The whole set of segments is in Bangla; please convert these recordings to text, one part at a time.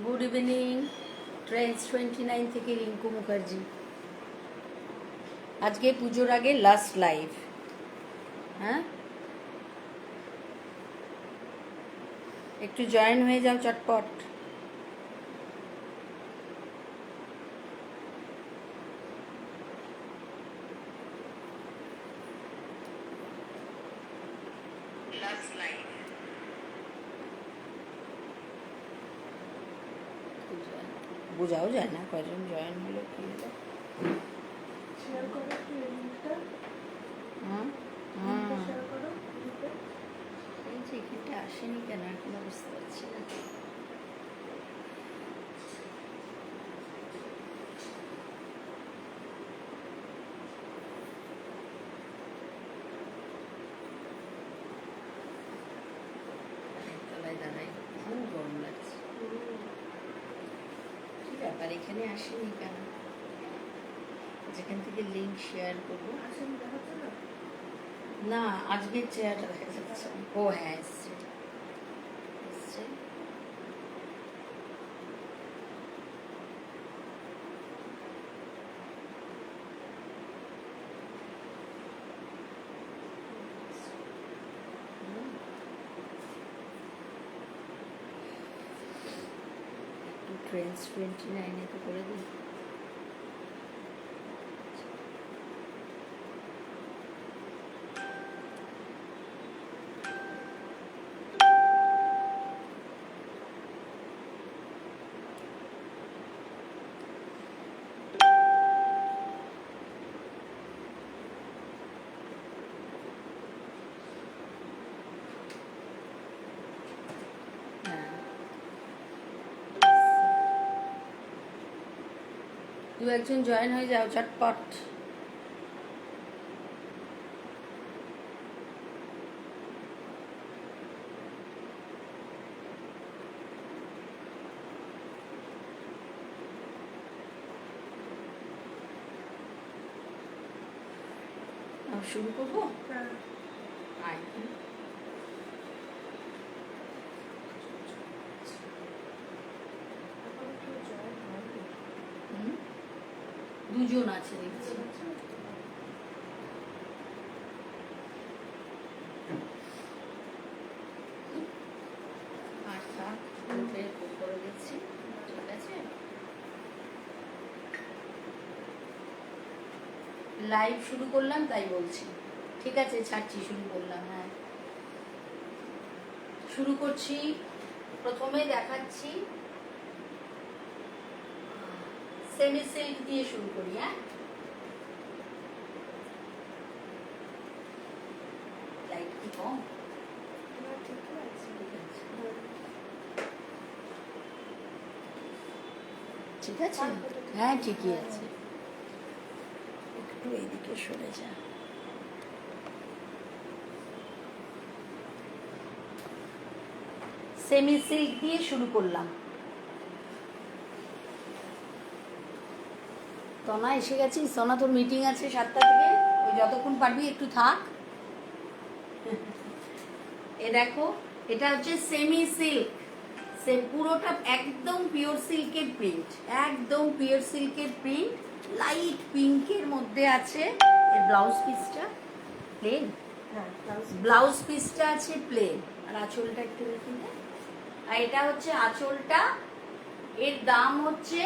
Good evening. ট্রেন্স 29 থেকে রিঙ্কু মুখার্জি। আজকে পুজোর আগে লাস্ট লাইভ। হ্যাঁ, একটু জয়েন হয়ে যাও চটপট। বোঝাও যায় না কজন জয়েন হলো কি হলো। এই যে এখানটা আসেনি কেন এখনো বুঝতে পারছি না। তলায় দাঁড়াই, খুব গরম লাগছে। কি ব্যাপার এখানে আসেনি কেন? যেখান থেকে লিঙ্ক শেয়ার করবো না, আজকের চেয়ারটা দেখা যাচ্ছে। ও হ্যাঁ, এসছে এসছে। একটু ট্রেন্স 29 তো করে দিই। দু একজন জয়েন হয়ে যাও চটপট। শুরু করবো। দুজন আছে দেখছি। করে দিচ্ছি, ঠিক আছে। লাইভ শুরু করলাম তাই বলছি, ঠিক আছে ছাড়ছি, শুরু করলাম। হ্যাঁ শুরু করছি। প্রথমে দেখাচ্ছি সেমি সিল্ক দিয়ে শুরু করি। হ্যাঁ, লাইট কি কম? ঠিক আছে, হ্যাঁ ঠিকই আছে। একটু এইদিকে সরে যা। সেমি সিল্ক দিয়ে শুরু করলাম। সোনা এসে গেছি। সোনা তোর মিটিং আছে 7টা থেকে, ওই যতক্ষণ পারবি একটু থাক। এ দেখো, এটা হচ্ছে সেমি সিল্ক। পুরোটা একদম পিওর সিল্কের প্রিন্ট, একদম পিওর সিল্কের প্রিন্ট। লাইট পিঙ্কের মধ্যে আছে। এর ব্লাউজ পিসটা প্লেন, ব্লাউজ পিসটা আছে প্লেন, আর আঁচলটা একটু দেখি। আর এটা হচ্ছে আঁচলটা। এর দাম হচ্ছে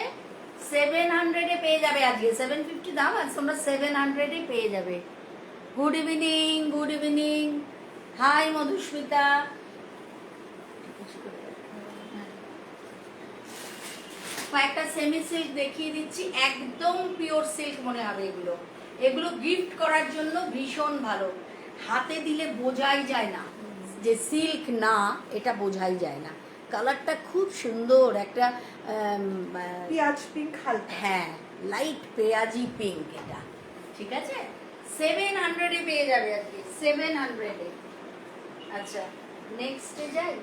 700-এ পেয়ে যাবে। আজকে 750 দাম, আজ তোমরা 700-এ পেয়ে যাবে। Good evening, good evening. Hi Madhusmita. কয়েকটা সেমি সিল্ক দেখিয়ে দিচ্ছি, একদম পিওর সিল্ক মনে হবে এগুলো। এগুলো গিফট করার জন্য ভীষণ ভালো। হাতে দিলে বোঝাই যায় না যে সিল্ক না, এটা বোঝাই যায় না। কালারটা খুব সুন্দর, একটা পেঁয়াজ পিঙ্ক হালকা। হ্যাঁ, লাইট পেঁয়াজি পিঙ্ক এটা, ঠিক আছে। 700-এ পেয়ে যাবে আজকে, 700-এ। আচ্ছা নেক্সটে যাই।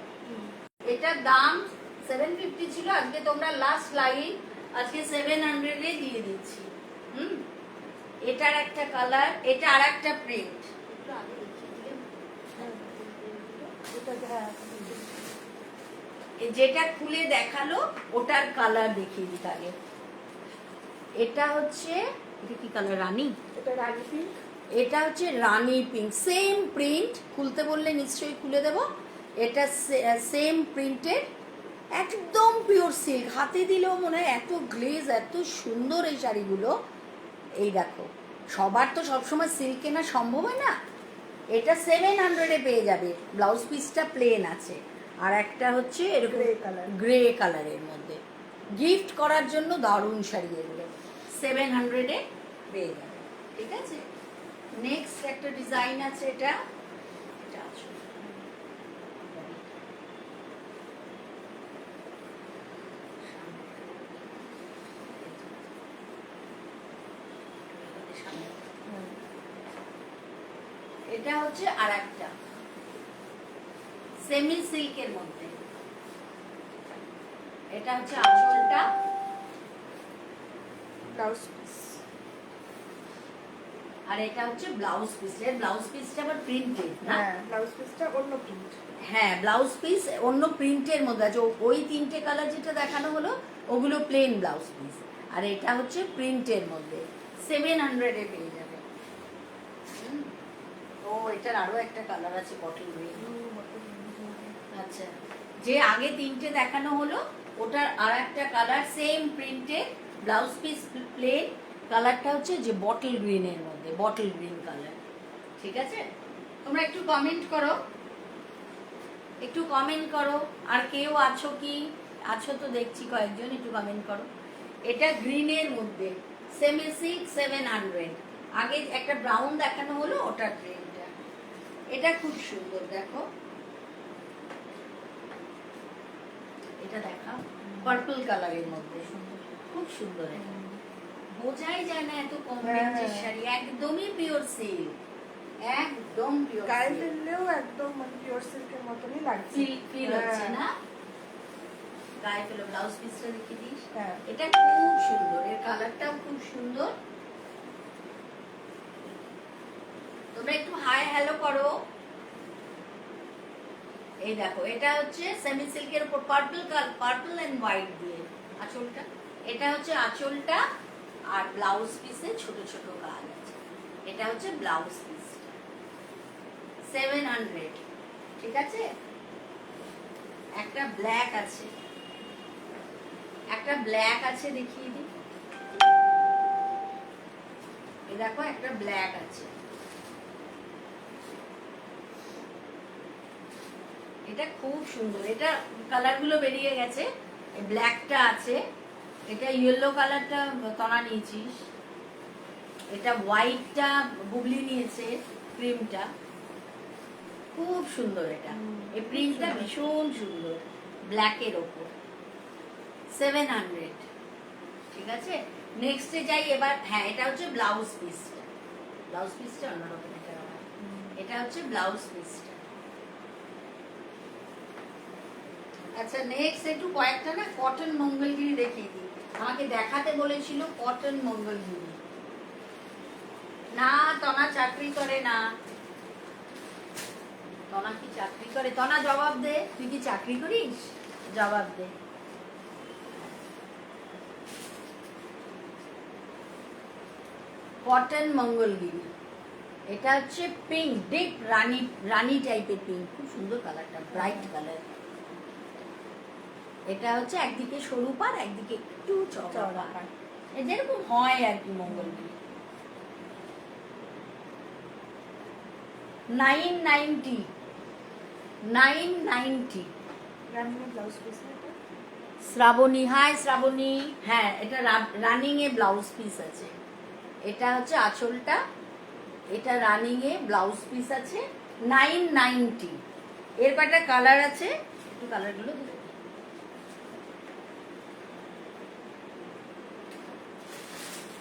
এটার দাম 750 ছিল, আজকে তোমরা লাস্ট লাইভ, আজকে 700-এ দিয়ে দিচ্ছি। এটার একটা কালার, এটা আর একটা প্রিন্ট। যেটা খুলে দেখালো ওটার কালার দেখিয়ে দিই তাহলে। এটা হচ্ছে, এটা কি কালার, রানী? এটা রানী পিঙ্ক। এটা হচ্ছে রানী পিঙ্ক, সেম প্রিন্ট, খুলতে বললে নিশ্চয়ই খুলে দেব। এটা সেম প্রিন্টের, একদম পিওর সিল্ক, হাতে দিলেও মনে হয় এত গ্লেজ, এত সুন্দর এই শাড়িগুলো। এই দেখো, সবার তো সবসময় সিল্ক কেনা সম্ভব হয় না। এটা 700-এ পেয়ে যাবে, ব্লাউজ পিসটা প্লেন আছে, আর একটা হচ্ছে এরকম Grey color। গ্রে কালারের মধ্যে। গিফট করার জন্য দারুণ শাড়ি এগুলো, 700-এ পেয়ে যাবে। ঠিক আছে, নেক্সট একটা ডিজাইন আছে, এটা এটা আছে। এটা হচ্ছে আর একটা সেমি সিল্কের মধ্যে। এটা হচ্ছে আঁচলটা, ব্লাউজ পিস। আর এটা হচ্ছে ব্লাউজ পিস। এর ব্লাউজ পিসটা আবার প্রিন্টেড না? হ্যাঁ, ব্লাউজ পিসটা অন্য প্রিন্ট। হ্যাঁ, ব্লাউজ পিস অন্য প্রিন্টের মধ্যে আছে। ওই তিনটে কালার যেটা দেখানো হলো ওগুলো প্লেন ব্লাউজ পিস, আর এটা হচ্ছে প্রিন্টের মধ্যে, 700-এ পেয়ে যাবে। ও, এটার আরো একটা কালার আছে, বটল গ্রিন। আচ্ছা, যে আগে তিনটে দেখানো হলো ওটার আর একটা কালার, সেম প্রিন্টে, ব্লাউজ পিস প্লেন, কালারটা হচ্ছে যে বটল গ্রিনের মধ্যে, বটল গ্রিন কালার। ঠিক আছে, তোমরা একটু কমেন্ট করো, একটু কমেন্ট করো, আর কেউ আছো কি? আছো তো দেখছি কয়েকজন, একটু কমেন্ট করো। এটা গ্রিনের মধ্যে, সেমি সিল্ক, 700। আগে একটা ব্রাউন দেখানো হলো, ওটা গ্রিনটা। এটা খুব সুন্দর, দেখো এটা দেখাও, পার্পল কালারের মধ্যে, খুব সুন্দর। এটা বোঝাই যায় না এত কম রেঞ্জের শাড়ি, একদমই পিওর সিল্ক, একদম পিওর। গায়ে ফেললেও একদম মানে পিওর সিল্কের মতনই লাগছে। ফিল হচ্ছে না? গায়ে ফেলো, ব্লাউজ পিসটা দেখে দিস। হ্যাঁ, এটা খুব সুন্দর, এর কালারটাও খুব সুন্দর। তোমরা একটু হাই হ্যালো করো। এই দেখো, এটা হচ্ছে সেমি সিল্কের উপর পার্পল এন্ড হোয়াইট দিয়ে আঁচলটা। এটা হচ্ছে আঁচলটা, আর ব্লাউজ পিসে ছোট ছোট কাজ আছে। এটা হচ্ছে ব্লাউজ পিস, 700। ঠিক আছে, একটা ব্ল্যাক আছে, একটা ব্ল্যাক আছে, দেখিয়ে দিই। এই দেখো, একটা ব্ল্যাক আছে, এটা খুব সুন্দর। এটা কালার গুলো বেরিয়ে গেছে, ব্ল্যাকটা আছে, এটা ইয়েলো কালারটা তনা নিয়েছিস, এটা হোয়াইটটা বুবলি নিয়েছে, ক্রিমটা খুব সুন্দর। এটা এই প্রিন্টটা ভীষণ সুন্দর, ব্ল্যাকের ওপর, 700। ঠিক আছে, নেক্সটে যাই এবার। হ্যাঁ, এটা হচ্ছে ব্লাউজ পিসটা, ব্লাউজ পিসটা অন্যরকম। এটা হচ্ছে ব্লাউজ পিসটা। আচ্ছা, নেক্সট একটু কয়েকটা না কটন মঙ্গলগিরি দেখিয়ে দিই। আমাকে দেখাতে বলেছিল কটন মঙ্গলগিরি। না, তনা চাকরি করে না। তনা কি চাকরি করে? তনা জবাব দে, তুই কি চাকরি করিস? জবাব দে। কটন মঙ্গলগিরি, এটা হচ্ছে পিঙ্ক, ডিপ রানী, রানী টাইপের পিঙ্ক, খুব সুন্দর কালারটা, ব্রাইট কালার। এটা হচ্ছে একদিকে সরু পাড়, একদিকে একটু চওড়া পাড়, যেরকম হয় আর কি Mangalagiri. 990, 990। Blouse piece. Shrabani, hi Shrabani. হ্যাঁ, এটা রানিং এ ব্লাউজ পিস আছে। এটা হচ্ছে আঁচলটা, এটা রানিং এ ব্লাউজ পিস আছে, 990। এর কয়টা কালার আছে, একটু কালারগুলো দেখো।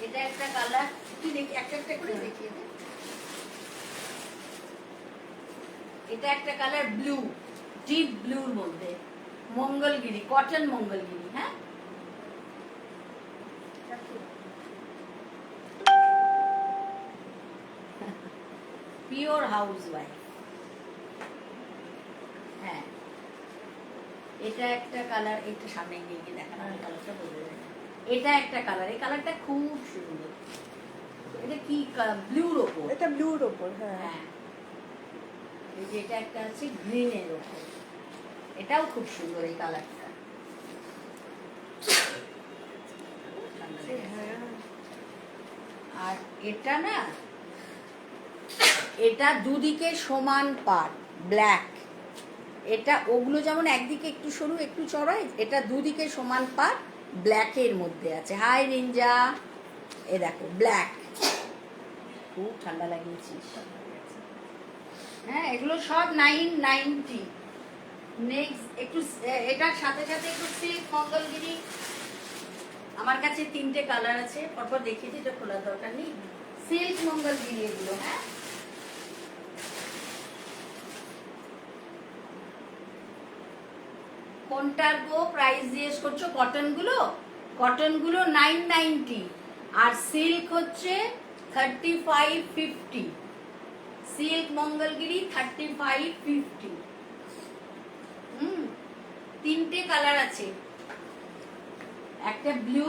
এটা একটা কালার, কি দেখি, একটা একটা করে দেখিয়ে দে। এটা একটা কালার ব্লু, ডিপ ব্লুর মধ্যে, মঙ্গলগিরি, কটন মঙ্গলগিরি। হ্যাঁ, পিওর হাউস ওয়াইফ। হ্যাঁ, এটা একটা কালার, এটা সামনে নিয়ে গিয়ে দেখানো কালারটা বলে দেবে। এটা একটা কালার, এই কালারটা খুব সুন্দর। এটা কি ব্লুর ওপর? এটা ব্লুর ওপর, হ্যাঁ। হ্যাঁ, এই যে এটা একটা আছে গ্রিনের ওপর, এটাও খুব সুন্দর এই কালারটা। হ্যাঁ। আর এটা না, এটা দুদিকে সমান পাট ব্ল্যাক। এটা ওগুলো যেমন একদিকে একটু সরু একটু চড়াই, এটা দুদিকে সমান পাট ব্ল্যাকের মধ্যে আছে। হাই রিঞ্জা, এ দেখো ব্ল্যাক, খুব ঠান্ডা লাগিয়েছিস। হ্যাঁ, এগুলো সব 990। নেক্সট একটু এটার সাথে সাথে একটু সিল্ক মঙ্গলগিরি। আমার কাছে 3টে কালার আছে, পরপর দেখিয়ে দিই, এটা খোলার দরকার নেই। সিল্ক মঙ্গলগিরি এগুলো, হ্যাঁ। কোনটার গো প্রাইস জিজ্ঞেস করছো? কটনগুলো, কটনগুলো 990 আর সিল্ক হচ্ছে 3550। সিল্ক মঙ্গলগিরি 3550। 3টে কালার আছে, একটা ব্লু,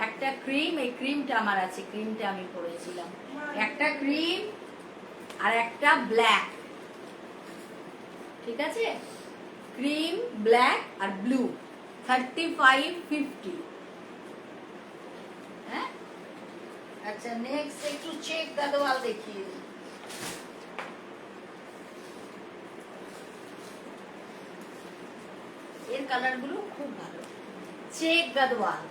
একটা ক্রিম, এই ক্রিমটা আমার আছে, ক্রিমটা আমি পরেছিলাম। একটা ক্রিম আর একটা ব্ল্যাক, ঠিক আছে? ক্রিম, ব্ল্যাক আর ব্লু, 3550। হ্যাঁ, আচ্ছা নেক্সট একটু চেক গাদোয়াল দেখিয়ে দিই। এর কালারগুলো খুব ভালো। চেক গাদোয়াল,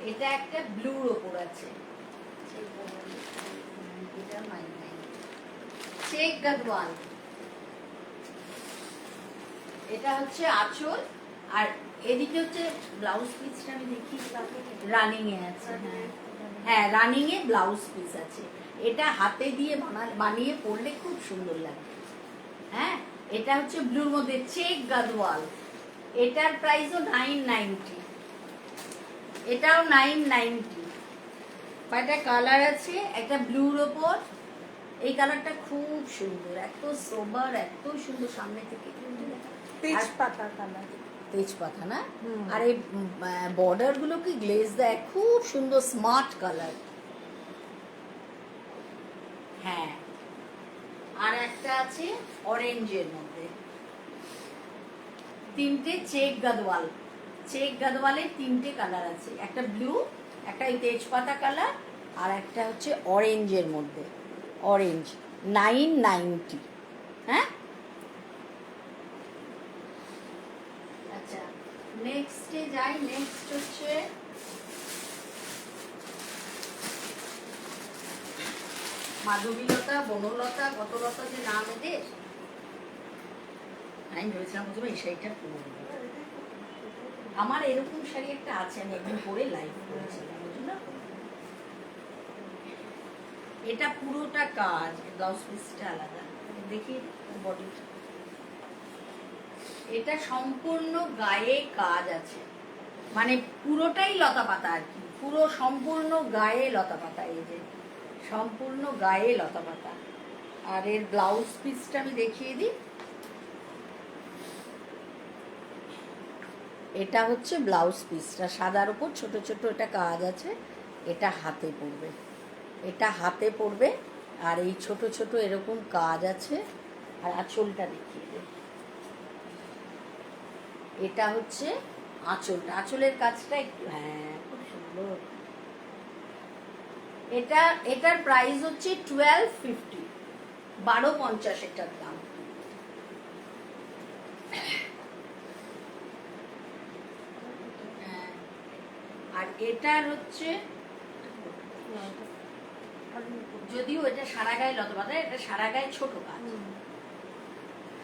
এটা একটা ব্লুর ওপর আছে। চেক গাদোয়াল, এটা হচ্ছে আঁচল, আর এদিকে হচ্ছে ব্লাউজ পিসটা আমি দেখি রানিং এ আছে। হ্যাঁ হ্যাঁ, রানিং এ ব্লাউজ পিস আছে। এটা হাতে দিয়ে বানিয়ে পরলে খুব সুন্দর লাগে। হ্যাঁ, এটা হচ্ছে ব্লুর মধ্যে চেক গাদোয়াল, এটার প্রাইসও 990, এটাও 990। কয়টা কালার আছে, একটা ব্লুর ওপর, এই কালারটা খুব সুন্দর, এত সোবার, এত সুন্দর সামনে থেকে। তেজপাতা কালার, তেজপাতা না? আর এই বর্ডার গুলো কি গ্লেজ দেয়, খুব সুন্দর স্মার্ট কালার। হ্যাঁ, আর একটা আছে অরেঞ্জের মধ্যে। 3টে চেক গাদোয়াল, চেক গাদোয়ালের 3টে কালার আছে, একটা ব্লু, একটা এই তেজপাতা কালার, আর একটা হচ্ছে অরেঞ্জের মধ্যে। অরেঞ্জ 990। হ্যাঁ, আচ্ছা নেক্সটে যাই। নেক্সট হচ্ছে মাধবীলতা, বনলতা, কত লতা যে নাম এদের। আমি ভেবেছিলাম প্রথমে এই শাড়িটা পরবো। আমার এরকম শাড়ি একটা আছে, আমি একদিন পরে লাইভ করেছিলাম, বুঝলো? এটা পুরোটা কাজ, ব্লাউজ পিসটা আলাদা। দেখি বডিটা, এটা সম্পূর্ণ গায়ে কাজ আছে, মানে পুরোটাই লতা পাতা আর কি, পুরো সম্পূর্ণ গায়ে লতা পাতা। এই যে সম্পূর্ণ গায়ে লতা পাতা। আর এর ব্লাউজ পিসটা আমি দেখিয়ে দিই। এটা হচ্ছে ব্লাউজ পিসটা, সাদার উপর ছোট ছোট এটা কাজ আছে। এটা হাতে পড়বে, এটা হাতে পড়বে, আর এই ছোট ছোট এরকম কাজ আছে। আর আঁচলটা দেখিয়ে দিই, এটা হচ্ছে আঁচলটা, আঁচলের কাজটা একটু, হ্যাঁ খুব সুন্দর। এটার প্রাইস হচ্ছে 1250, 1250 এটার দাম। আর এটার হচ্ছে, যদিও এটা সারা গায়ে লতা পাতা, এটা সারা গায়ে ছোট কাজ।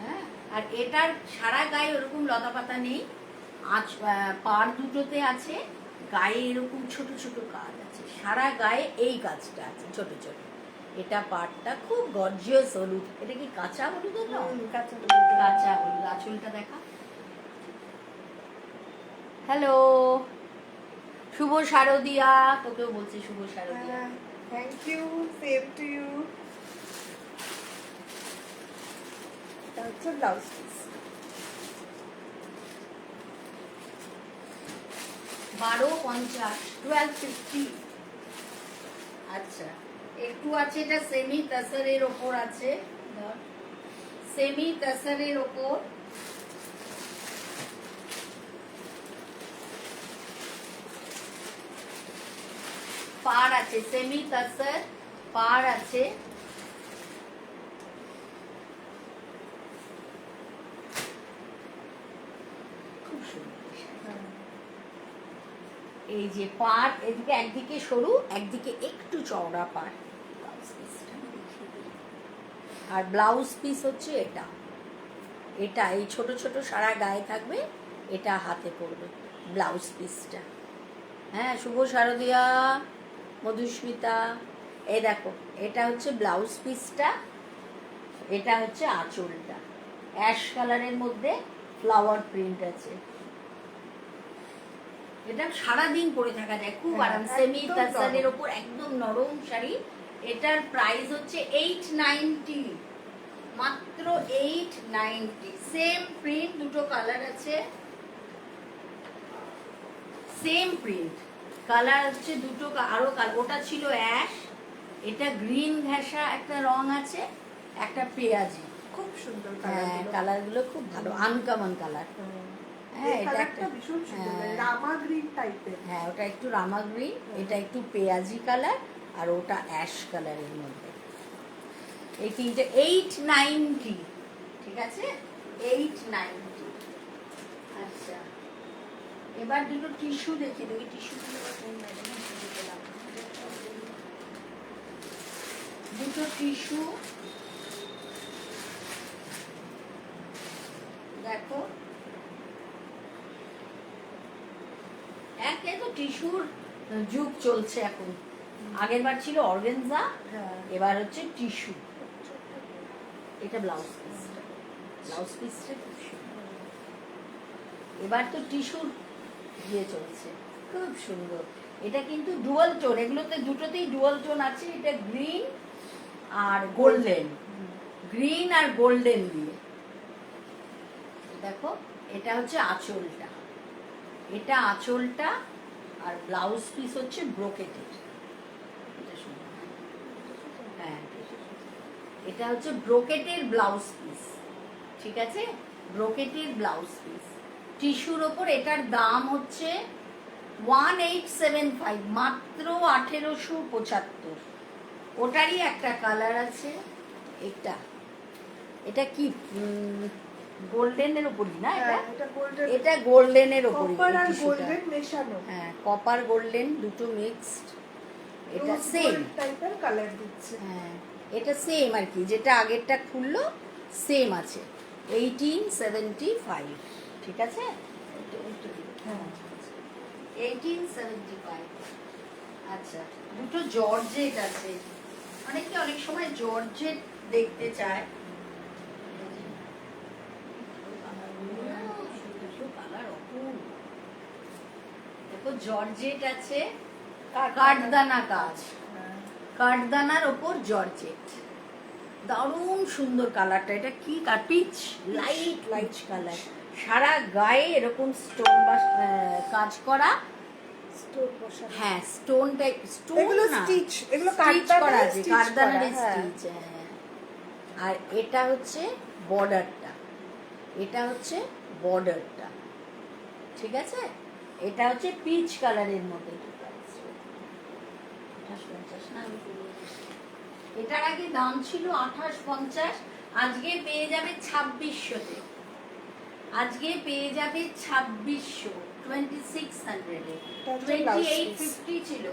হ্যাঁ, আর এটার সারা গায়ে ওরকম লতা পাতা নেই, পাড় দুটোতে আছে, গায়ে এরকম ছোট ছোট কাজ আছে, সারা গায়ে এই কাজটা আছে ছোট ছোট। এটা পাড়টা খুব গর্জিয়াস হলুদ, এটা কি কাঁচা হলুদ? কাঁচা হলুদ। আঁচলটা দেখা। হ্যালো, শুভ শারদিয়া, তোকেও বলছি শুভ শারদিয়া। Thank you, same to you. এটা হচ্ছে ব্লাউজ পিস। 12.50, 12.50। আচ্ছা, একটু আছে, এটা সেমি তাসারের ওপর আছে, সেমি তাসারের ওপর। পার আছে, সেমি তাসার পার আছে। খুব সুন্দর। এই যে পার, এদিকে একদিকে সরু, একদিকে একটু চওড়া পার। আর ব্লাউজ পিস হচ্ছে এটা, এটা এই ছোট ছোট সারা গায়ে থাকবে, এটা হাতে পড়বে ব্লাউজ পিসটা। হ্যাঁ, শুভ শারদিয়া, মধুস্মিতা, এই দেখো, এটা হচ্ছে ব্লাউজ পিসটা, এটা হচ্ছে আঁচলটা, অ্যাশ কালারের মধ্যে ফ্লাওয়ার প্রিন্ট আছে। এটা সারাদিন পরে থাকা যায়, খুব আরাম। সেমি তাসারের ওপর একদম নরম শাড়ি। এটার প্রাইস হচ্ছে 890, মাত্র 890। সেম প্রিন্ট, দুটো কালার আছে, সেম প্রিন্ট, কালার হচ্ছে দুটো, আরো ওটা ছিল অ্যাশ, এটা গ্রিন ঘেঁষা একটা রং আছে, একটা পেঁয়াজি। খুব সুন্দর হ্যাঁ, কালারগুলো খুব ভালো, আনকমন কালার। হ্যাঁ, এটা একটা ভীষণ সুন্দর, রামা গ্রিন টাইপের। হ্যাঁ, ওটা একটু রামা গ্রিন, এটা একটু পেঁয়াজি কালার, আর ওটা অ্যাশ কালারের মধ্যে। এই তিনটে 890, ঠিক আছে, 890। আচ্ছা, এবার দুটো টিস্যু দেখি, দুটো টিস্যু দেখো। একে তো টিস্যুর যুগ চলছে এখন, আগের বার ছিল অর্গানজা, এবার হচ্ছে টিস্যু। এটা ব্লাউজ পিসটা, ব্লাউজ পিসটা খুব সুন্দর। এবার তো টিস্যুর দিয়ে চলছে, খুব সুন্দর। এটা কিন্তু ডুয়াল টোন, এগুলোতে দুটোতেই ডুয়াল টোন আছে। এটা গ্রিন আর গোল্ডেন, গ্রিন আর গোল্ডেন দিয়ে। দেখো, এটা হচ্ছে আঁচলটা, এটা আঁচলটা, আর ব্লাউজ পিস হচ্ছে ব্রোকেটের। হ্যাঁ, এটা হচ্ছে ব্রোকেটের ব্লাউজ পিস, ঠিক আছে, ব্রোকেটের ব্লাউজ পিস টিস্যুর ওপর। এটার দাম হচ্ছে 1875, মাত্র 1875। ওটারই একটা কালার আছে, এটা, এটা কি গোল্ডেনের উপরই না? এটা গোল্ডেনের উপরই, হ্যাঁ, কপার গোল্ডেন দুটো মিক্সড। এটা সেম টাইপের কালার দিচ্ছে। হ্যাঁ, এটা সেম আর কি, যেটা আগেরটা খুললো সেম আছে। 1875, ঠিক আছে, 1875। আচ্ছা, দুটো জর্জেট আছে, অনেকে অনেক সময় জর্জেট দেখতে চায়। দেখো, জর্জেট আছে, কাঠদানা কাজ, কাঠদানার ওপর জর্জেট, দারুণ সুন্দর কালারটা। এটা কি পিচ, লাইট লাইট কালার, সারা গায়ে এরকম স্টোন বা কাজ করা, হ্যাঁ, স্টোন টাইপ, স্টোন না, স্টিচ, এগুলো স্টিচ করা আছে, কাঠদানার স্টিচ। আর এটা হচ্ছে বর্ডারটা, এটা হচ্ছে বর্ডারটা, ঠিক আছে। এটা হচ্ছে পিচ কালারের মধ্যে। এটার আগে দাম ছিল 2850, আজকে পেয়ে যাবে 2600-তে, আজকে পেয়ে যাবে 2600, 2600-এ। 2850 ছিল।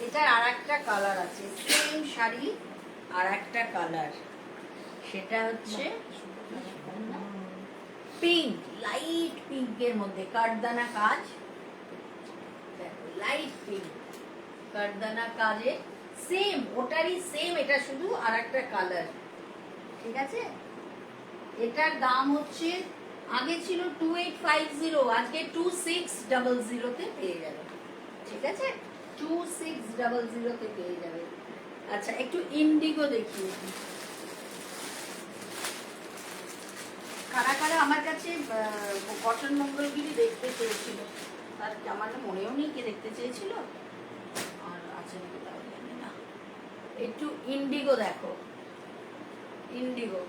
এটার আর একটা কালার আছে, সেম শাড়ি আর একটা কালার, সেটা হচ্ছে পিঙ্ক, লাইট পিঙ্কের মধ্যে কাঠদানা কাজ, লাইট পিঙ্ক কাঠদানা কাজে, সেম ওটারই সেম, এটা শুধু আর একটা কালার, ঠিক আছে। এটার দাম হচ্ছে, আগে ছিল 2850, আজকে 2600-তে পেয়ে যাবে, ঠিক আছে, 2600-তে পেয়ে যাবে। আচ্ছা, একটু ইন্ডিগো দেখিয়ে দিই। কারা কারা আমার কাছে কটন মঙ্গলগিরি দেখতে চেয়েছিল, তার আমার না মনেও নেই কে দেখতে চেয়েছিল। আর আছে নাকি তাও জানি না। একটু ইন্ডিগো দেখো, ইন্ডিগো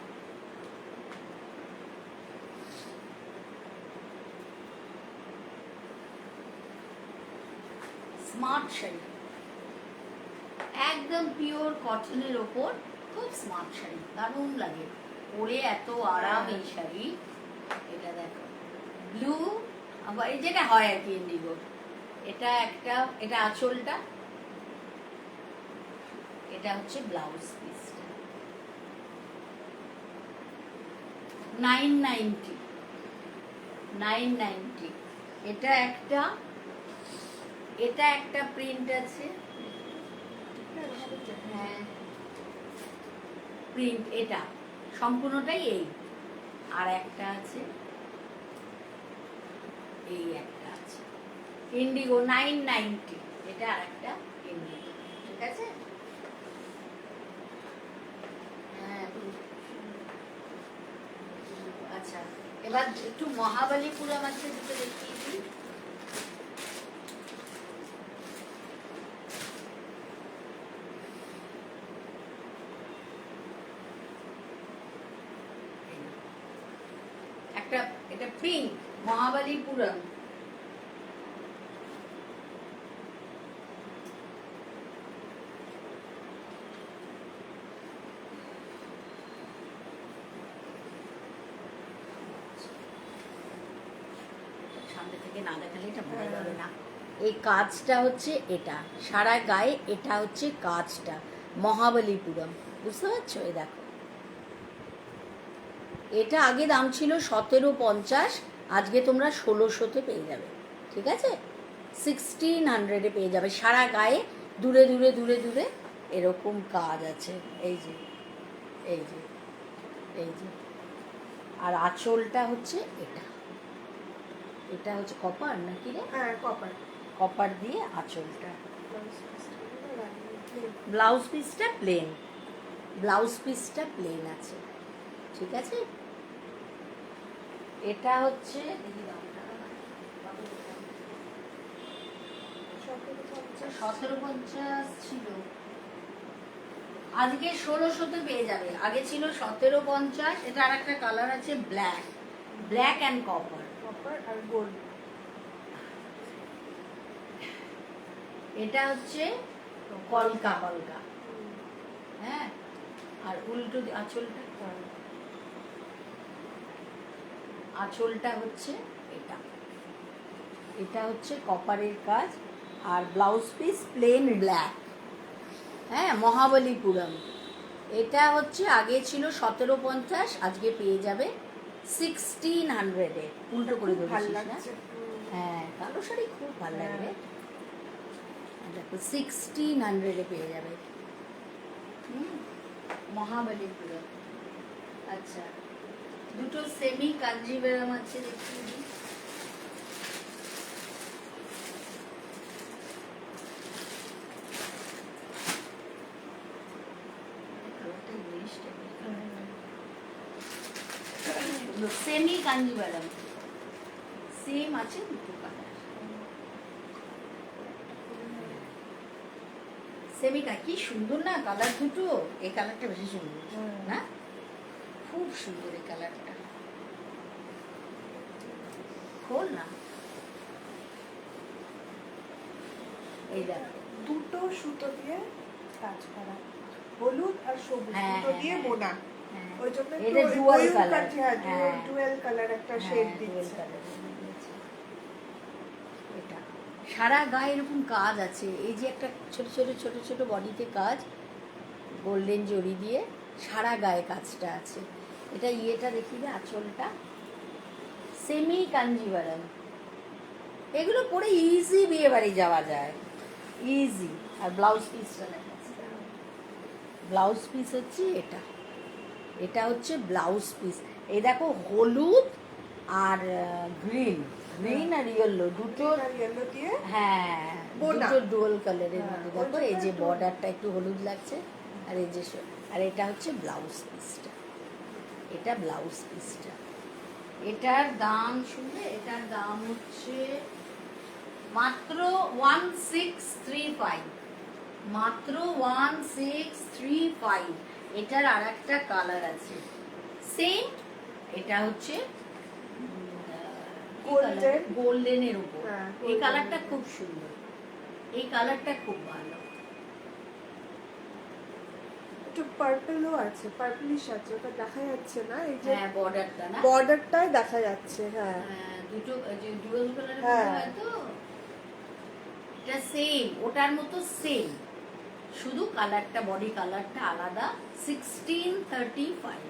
স্মার্ট শাড়ি, একদম পিওর কটনের ওপর, খুব স্মার্ট শাড়ি, দারুণ লাগে পরে, এত আরাম এই শাড়ি। এটা দেখো ব্লু, আবার এই যেটা হয় আর কি ইন্ডিগো, এটা একটা, এটা আঁচলটা, এটা হচ্ছে ব্লাউজ পিসটা। 990, 990। এটা একটা, এটা একটা প্রিন্ট আছে, হ্যাঁ প্রিন্ট, এটা সম্পূর্ণটাই এই। আর একটা আছে, এই একটা আছে ইন্ডিগো 990, এটা আর একটা ইন্ডিগো, ঠিক আছে। হ্যাঁ আচ্ছা, এবার একটু মহাবলীপুরম আছে, দুটো দেখিয়ে দিই। একটা, এটা পিঙ্ক মহাবলীপুরম, সামনে থেকে না দেখালে এটা বোঝা যাবে না। এই কাজটা হচ্ছে এটা, সারা গায়ে এটা হচ্ছে কাজটা, মহাবলীপুরম, বুঝতে পারছো? এই দেখো, এটা আগে দাম ছিল 1750, আজকে তোমরা 1600-তে পেয়ে যাবে, ঠিক আছে। 1600-এ পেয়ে যাবে, সারা গায়ে দূরে দূরে দূরে দূরে এরকম কাজ আছে, এই যে, এই যে, এই যে। আর আঁচলটা হচ্ছে এটা, এটা হচ্ছে কপার নাকি রে? হ্যাঁ কপার। কপার দিয়ে আঁচলটা। ব্লাউজ পিসটা প্লেন, ব্লাউজ পিসটা প্লেন আছে, ঠিক আছে। এটা হচ্ছে 1750 ছিল, আজকে 1600-তে পেয়ে যাবে, আগে ছিল 1750। এটা আর একটা কালার আছে black, black and copper, copper আর গোল্ড। এটা হচ্ছে কলকা, কলকা, হ্যাঁ। আর উল্টো আঁচলটা, আঁচলটা হচ্ছে এটা, এটা হচ্ছে কপারের কাজ। আর ব্লাউজ পিস প্লেন ব্ল্যাক, হ্যাঁ মহাবলীপুরম। এটা হচ্ছে আগে ছিল 1750, আজকে পেয়ে যাবে 1600-এ। উল্টো করে ভালো ধরেছিস না? লাগছে। হ্যাঁ কালো শাড়ি খুব ভালো লাগবে। দেখো 1600-এ পেয়ে যাবে, মহাবলীপুরম। আচ্ছা, দুটো সেমি কাঞ্জিভারাম আছে, দেখিয়ে দিই। সেমি কাঞ্জিভারাম, সেম আছে, দুটো কালার। সেমিকা কি সুন্দর না কালার দুটো, এই কালারটা বেশি সুন্দর না? খুব সুন্দর এই কালারটা, খোল না। এই দেখো দুটো সুতো দিয়ে কাজ করা, হলুদ আর সবুজ হ্যাঁ, দুটো দিয়ে হ্যাঁ, বোনা, হ্যাঁ। ওই জন্য এটা dual color, হ্যাঁ। ডুয়াল কালার একটা শেড হ্যাঁ, dual দিচ্ছে। color দিয়েছে। এটা সারা গায়ে এরকম কাজ আছে, এই যে একটা ছোট ছোট ছোট ছোট বডিতে কাজ, গোল্ডেন জরি দিয়ে সারা গায়ে কাজটা আছে। এটা ইয়েটা দেখিয়ে, আঁচলটা সেমি কাঞ্জিভারাম। এগুলো পরে ইজি বিয়ে বাড়ি যাওয়া যায়, ইজি। আর ব্লাউজ পিসটা দেখাচ্ছি, ব্লাউজ পিস হচ্ছে এটা, এটা হচ্ছে ব্লাউজ পিস। এই দেখো হলুদ আর গ্রিন, গ্রিন আর ইয়েলো দুটো, ইয়েলো দিয়ে হ্যাঁ বোনা। দুটো ডুয়াল কালারের হ্যাঁ, মধ্যে। দেখো ওই এই যে জন্য বর্ডারটা একটু হলুদ লাগছে, আর এই যে আর এটা হচ্ছে ব্লাউজ পিসটা, এটা ব্লাউজ পিসটা। এটার দাম শুনবে, এটার দাম হচ্ছে মাত্র 1635, মাত্র 1635। এটার আর একটা কালার আছে সেম, এটা হচ্ছে গোল্ডেনের উপর। এই কালারটা খুব সুন্দর, এই কালারটা খুব ভালো। একটু পার্পলও আছে, পার্পলিশ আছে, ওটা দেখা যাচ্ছে না, এই যে হ্যাঁ বর্ডারটা না, বর্ডারটাই দেখা যাচ্ছে। হ্যাঁ দুটো যে ডুয়াল কালারের হ্যাঁ। মধ্যে হয় তো, এটা সেম ওটার মতো সেম, শুধু কালারটা বডি কালারটা আলাদা। 1635,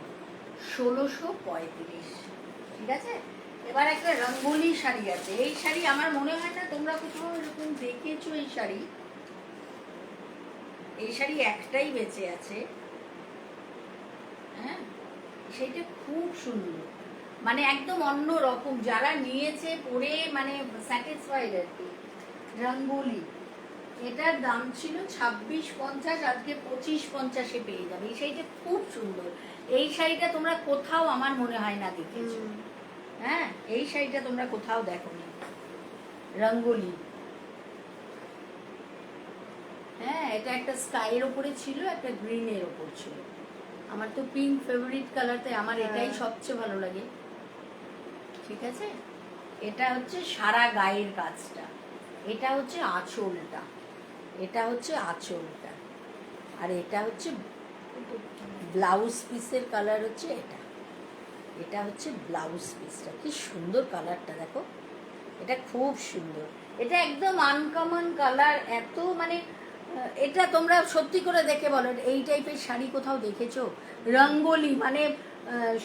1635, ঠিক আছে। এবার একটা রঙ্গোলি শাড়ি আছে। এই শাড়ি আমার মনে হয় না তোমরা কোথাও এরকম দেখেছো। এই শাড়ি, এই শাড়ি একটাই বেঁচে আছে। হ্যাঁ, সেটা খুব সুন্দর, মানে একদম অন্য রকম। যারা নিয়েছে পরে মানে স্যাটিসফাইড আর কি। রঙ্গোলি, এটার দাম ছিল 2650, আজকে 2550-এ পেয়ে যাবে। এই শাড়িটা খুব সুন্দর। এই শাড়িটা তোমরা কোথাও আমার মনে হয় না দেখেছো। হ্যাঁ, এই শাড়িটা তোমরা কোথাও দেখোনি। রঙ্গোলি, হ্যাঁ, এটা একটা স্কাইয়ের ওপরে ছিল, একটা গ্রিনের ওপর ছিল। আমার তো পিঙ্ক ফেভারিট কালার, তাই আমার এটাই সবচেয়ে ভালো লাগে, ঠিক আছে। এটা হচ্ছে সারা গায়ের কাজটা, এটা হচ্ছে আঁচলটা, এটা হচ্ছে আঁচলটা, আর এটা হচ্ছে ব্লাউজ পিসের কালার হচ্ছে এটা। এটা হচ্ছে ব্লাউজ পিসটা, কি সুন্দর কালারটা দেখো, এটা খুব সুন্দর। এটা একদম আনকমন কালার, এত মানে এটা তোমরা সত্যি করে দেখে বলো, এই টাইপের শাড়ি কোথাও দেখেছো? রঙ্গোলি মানে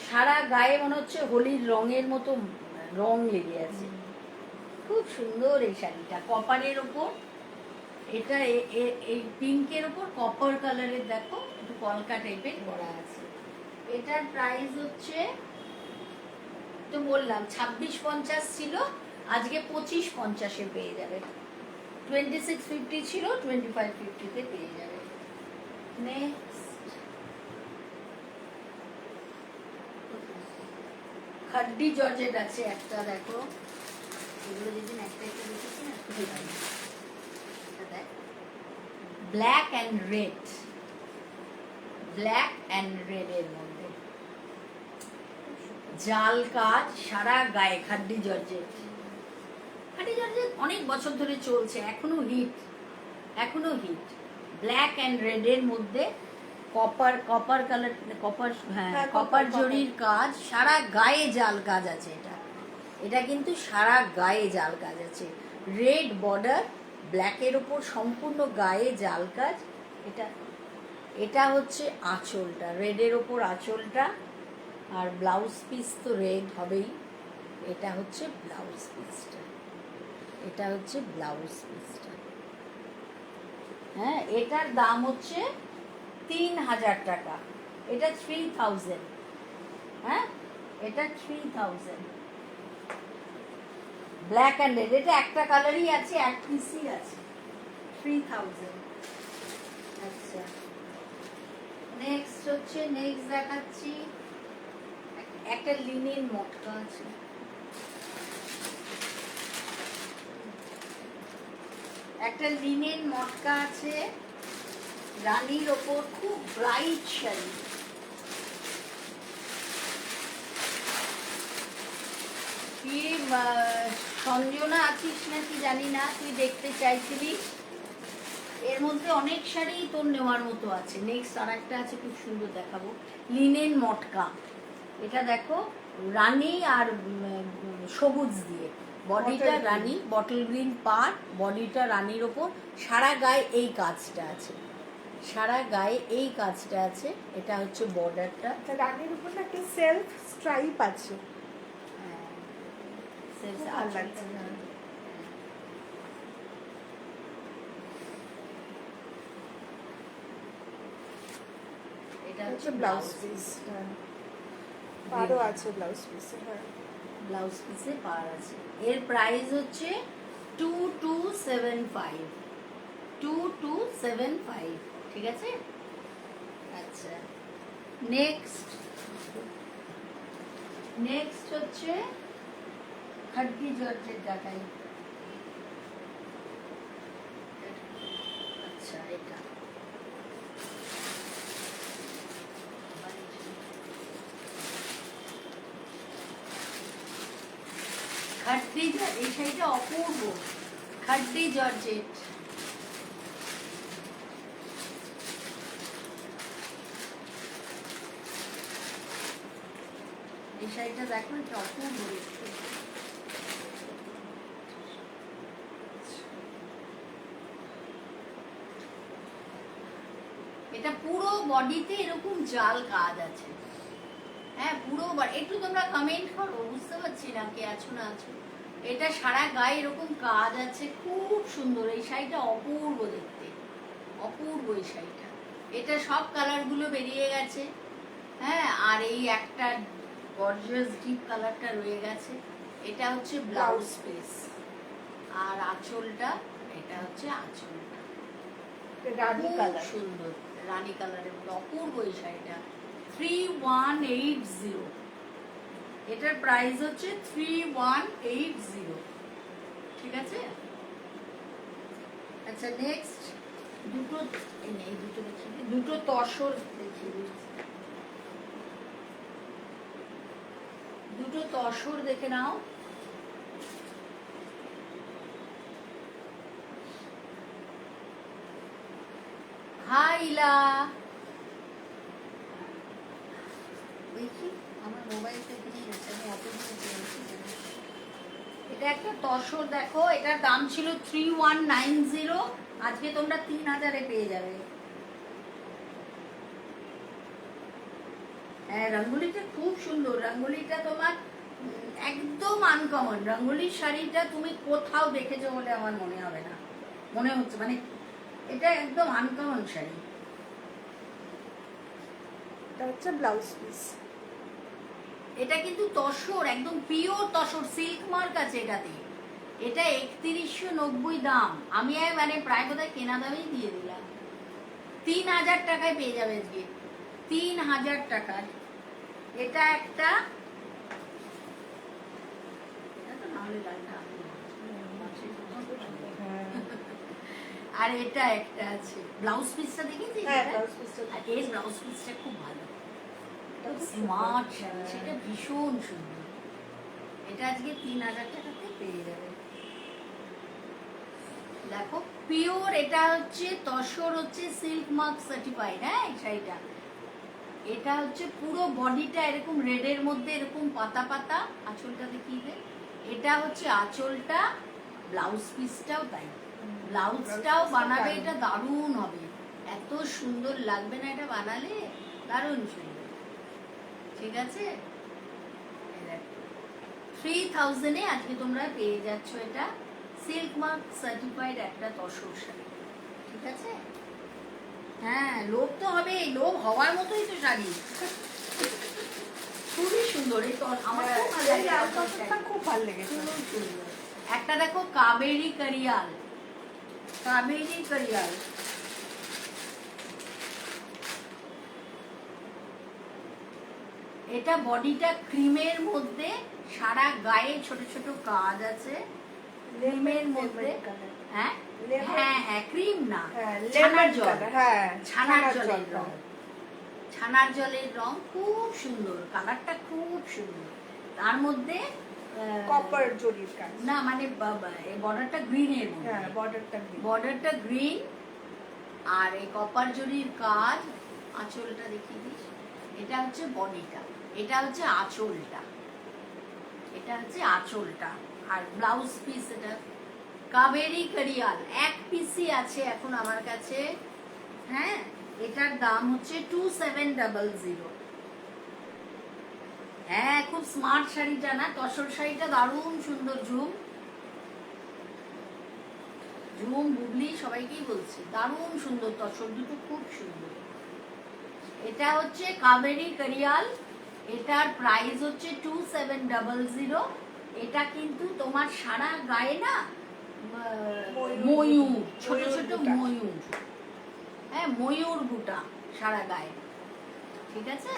সারা গায়ে মনে হচ্ছে হোলির রঙের মতো রং লেগে আছে। খুব সুন্দর এই শাড়িটা, কপারের ওপর। এটা এই পিঙ্কের ওপর কপার কালারের, দেখো একটু কলকা টাইপের করা আছে। এটার প্রাইস হচ্ছে, তো বললাম 2650 ছিল, আজকে 2550-এ পেয়ে যাবে। 2650 ছিল, 2550-তে পেয়ে যাবে। নেক্সট খাড্ডি জর্জেট আছে একটা, দেখো এগুলো যেদিন একটা একটা দেখেছি না খুবই ভালো। Black and red, black and red এর মধ্যে জাল কাজ সারা গায়ে। খাড্ডি জর্জেট, খাড্ডি জর্জেট অনেক বছর ধরে চলছে, এখনো হিট, এখনো হিট। ব্ল্যাক অ্যান্ড রেড এর মধ্যে কপার কালার, কপার, হ্যাঁ কপার জরির কাজ, সারা গায়ে জাল কাজ আছে। এটা এটা কিন্তু সারা গায়ে জাল কাজ আছে। রেড বর্ডার, ব্ল্যাকের ওপর সম্পূর্ণ গায়ে জাল কাজ। এটা এটা হচ্ছে আঁচলটা, রেডের ওপর আঁচলটা, আর ব্লাউজ পিস তো রেড হবেই। এটা হচ্ছে ব্লাউজ পিসটা, এটা হচ্ছে ব্লাউজ পিসটা। হ্যাঁ, এটার দাম হচ্ছে 3000 টাকা, এটা 3000। হ্যাঁ, এটা 3000। ব্ল্যাক অ্যান্ড রেড, এটা একটা কালারই আছে, এক পিসই আছে। 3000। আচ্ছা, নেক্সট হচ্ছে, নেক্সট দেখাচ্ছি একটা লিনেন মটকা আছে। একটা লিনেন মটকা আছে রানীর ওপর, খুব ব্রাইট শাড়ি। কি সঞ্জনা আছিস নাকি জানি না, তুই দেখতে চাইছিলি। এর মধ্যে অনেক শাড়ি তোর নেওয়ার মতো আছে। নেক্সট আর একটা আছে, খুব সুন্দর দেখাবো, লিনেন মটকা। এটা দেখো রানী আর সবুজ দিয়ে, বডিটা রানী, বটল গ্রিন পার, বডিটা রানীর ওপর, সারা গায়ে এই কাজটা আছে, সারা গায়ে এই কাজটা আছে। এটা হচ্ছে বর্ডারটা, রানীর উপর না একটা সেলফ স্ট্রাইপ আছে। এটা হচ্ছে ব্লাউজ পিস, পারও আছে ব্লাউজ পিসে। হ্যাঁ, ব্লাউজ পিসে পার আছে। এর প্রাইস হচ্ছে 2275, 2275, ঠিক আছে। আচ্ছা, নেক্সট হচ্ছে খাড্ডি জর্জেট দেখাই। আচ্ছা এটা খাট্টি এই শাড়িটা অপূর্ব, খাট্টি জর্জেট। এই শাড়িটা দেখো, এটা অপূর্ব দেখতে। এটা পুরো বডিতে এরকম জাল কাজ আছে, হ্যাঁ পুরো একটু তোমরা কমেন্ট করো, বুঝতে পারছি না কে আছো না আছো। এটা সারা গায়ে এরকম কাজ আছে, খুব সুন্দর। এই শাড়িটা অপূর্ব দেখতে, অপূর্ব এই শাড়িটা। এটা সব কালার গুলো বেরিয়ে গেছে, হ্যাঁ। আর এই একটা গর্জিয়াস ডিপ কালারটা রয়ে গেছে। এটা হচ্ছে ব্লাউজ পিস, আর আঁচলটা, এটা হচ্ছে আঁচলটা রানী কালার, সুন্দর রানী কালারের মধ্যে অপূর্ব এই শাড়িটা। 3180, এটার প্রাইস হচ্ছে 3180, ঠিক আছে। আচ্ছা নেক্সট দুটো, এই দুটো দেখিয়ে দিই, দুটো তসর দেখিয়ে দিচ্ছি, দুটো তসর দেখে নাও। হাই ইলা, দেখি আমার মোবাইল থেকে নিয়ে গেছে, আমি এত কিছু পেয়েছি। এটা একটা তসর দেখো, এটার দাম ছিল 3190, আজকে তোমরা 3000-এ পেয়ে যাবে। হ্যাঁ রঙ্গোলিটা খুব সুন্দর, রঙ্গোলিটা তোমার একদম আনকমন। রঙ্গোলির শাড়িটা তুমি কোথাও দেখেছো বলে আমার মনে হবে না, মনে হচ্ছে মানে এটা একদম আনকমন শাড়ি। এটা হচ্ছে ব্লাউজ পিস। এটা কিন্তু তসর, একদম পিওর তসর, সিল্ক মার্ক আছে এটাতে। এটা 3190 দাম, আমি মানে প্রায় বোধহয় কেনা দামেই দিয়ে দিলাম। 3000 টাকায় পেয়ে যাবে আজকে, 3000 টাকার। এটা একটা, আর এটা একটা আছে। ব্লাউজ পিসটা দেখেছিস? হ্যাঁ ব্লাউজ পিসটা, আর এই ব্লাউজ পিসটা খুব ভালো, স্মার্ট শাড়ি, সেটা ভীষণ সুন্দর। এটা আজকে 3000 টাকাতে পেয়ে যাবে। দেখো পিওর, এটা হচ্ছে তসর, হচ্ছে সিল্ক মার্ক সার্টিফাইড, হ্যাঁ এই শাড়িটা। এটা হচ্ছে পুরো বডিটা এরকম রেডের মধ্যে এরকম পাতা পাতা, আঁচলটা দেখিয়ে দে। এটা হচ্ছে আঁচলটা, ব্লাউজ পিসটাও তাই। ব্লাউজটাও বানাবে, এটা দারুণ হবে, এত সুন্দর লাগবে না এটা বানালে, দারুণ সুন্দর, ঠিক আছে। 3000-এ আজকে তোমরা পেয়ে যাচ্ছ এটা সিল্ক মার্ক সার্টিফাইড একটা তসর শাড়ি, ঠিক আছে। হ্যাঁ লোভ তো হবে, লোভ হওয়ার মতোই তো শাড়ি, খুবই সুন্দর। এই আমার খুব ভালো লাগে, লাল তসরটা খুব ভালো লেগেছে। খুব সুন্দর। একটা দেখো কাবেরি কারিয়াল, কাবেরি কারিয়াল, এটা বডিটা ক্রিমের মধ্যে, সারা গায়ে ছোট ছোট কাজ আছে ক্রিমের মধ্যে। হ্যাঁ হ্যাঁ হ্যাঁ ক্রিম না, ছানার জল, হ্যাঁ ছানার জলের রং, ছানার জলের রং, খুব সুন্দর কালারটা, খুব সুন্দর। তার মধ্যে কপার জরির কাজ, না মানে বর্ডারটা গ্রিনের মধ্যে, হ্যাঁ বর্ডারটা গ্রিন, আর এই কপার জরির কাজ। আঁচলটা দেখিয়ে দিস, এটা হচ্ছে বডিটা, এটা হচ্ছে আঁচলটা, এটা হচ্ছে আঁচলটা। আর ব্লাউজ পিস এটা কাবেরি কারিয়াল, এক পিসই আছে এখন আমার কাছে, হ্যাঁ। এটার দাম হচ্ছে 2700। হ্যাঁ খুব স্মার্ট শাড়িটা না, তসর শাড়িটা দারুণ সুন্দর। ঝুম ঝুম বুবলি সবাইকেই বলছি, দারুণ সুন্দর তসর দুটো, খুব সুন্দর। এটা হচ্ছে কাবেরি কারিয়াল, এটার প্রাইস হচ্ছে 2700। এটা কিন্তু তোমার সারা গায়ে না ময়ূর, ছোট ছোট ময়ূর, হ্যাঁ ময়ূর বুটা সারা গায়ে, ঠিক আছে।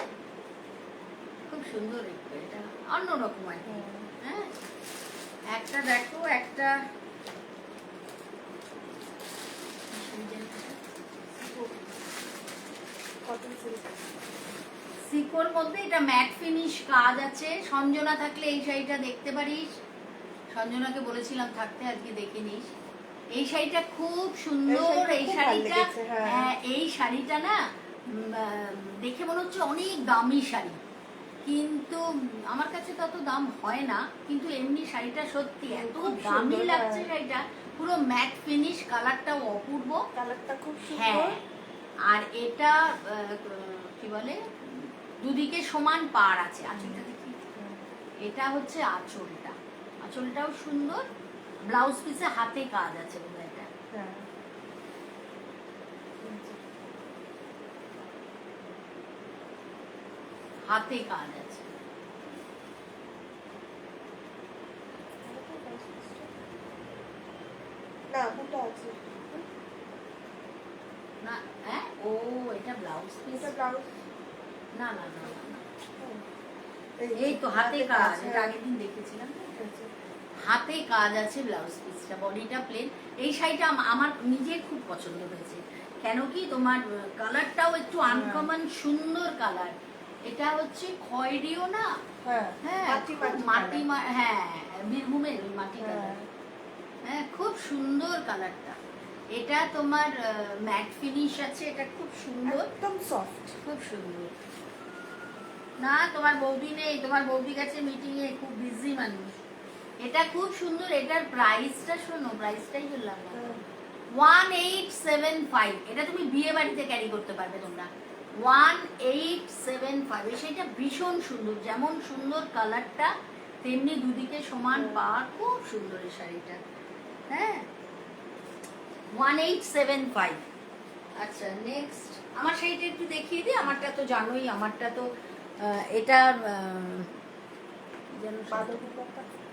খুব সুন্দর একটু, এটা অন্যরকম আর কি, হ্যাঁ। একটা দেখো, একটা কটন সিল্ক। সিকোর মধ্যে এটা ম্যাট ফিনিশ কাজ আছে। সঞ্জনা থাকলে এই শাড়িটা দেখতে পারিস, সঞ্জনাকে বলেছিলাম থাকতে, আজকে দেখে নিস। এই শাড়িটা খুব সুন্দর। এই শাড়িটা এই শাড়িটা না দেখে মনে হচ্ছে অনেক দামি শাড়ি, কিন্তু আমার কাছে তত দাম হয় না, কিন্তু এমনি শাড়িটা সত্যি এত দামি লাগছে। শাড়িটা পুরো ম্যাট ফিনিশ, কালারটাও অপূর্ব, কালারটা খুব হ্যাঁ। সুন্দর। আর এটা কি বলে, দুদিকে সমান পাড় আছে। আঁচলটা দেখি, এটা হচ্ছে আঁচলটা, আঁচলটাও সুন্দর। ব্লাউজ পিসে হাতে কাজ আছে বোধহয় এটা, হাতে কাজ আছে। না দুটো আছে না, হ্যাঁ, ও এটা ব্লাউজ পিস, এটা ব্লাউজ। না না না না, এই তো হাতে কাজ, এটা আগের দিন দেখেছিলাম। হাতে কাজ আছে ব্লাউজ পিসটা, বডিটা প্লেন। এই শাড়িটা আমার নিজের খুব পছন্দ হয়েছে, কেন কি তোমার কালারটাও একটু আনকমন, সুন্দর কালার। এটা হচ্ছে খয়েরিও না, হ্যাঁ, মাটি, হ্যাঁ, বীরভূমের ওই মাটি কালার, হ্যাঁ, খুব সুন্দর কালারটা। এটা তোমার ম্যাট ফিনিশ আছে, এটা খুব সুন্দর, একদম সফট, খুব সুন্দর। না তোমার বৌদি নেই, তোমার বৌদি গেছে মিটিং এ, খুব বিজি মানুষ। এটা খুব সুন্দর। এটার প্রাইসটা শোনো, প্রাইসটাই বললাম না, 1875। এটা তুমি বিয়ে বাড়িতে ক্যারি করতে পারবে তোমরা, 1875। এই শাড়িটা ভীষণ সুন্দর, যেমন সুন্দর কালারটা তেমনি দুদিকে সমান পাড়, খুব সুন্দর এই শাড়িটা, হ্যাঁ, 1875। আচ্ছা নেক্সট আমার শাড়িটা একটু দেখিয়ে দিই। আমারটা তো জানোই, আমারটা তো এটা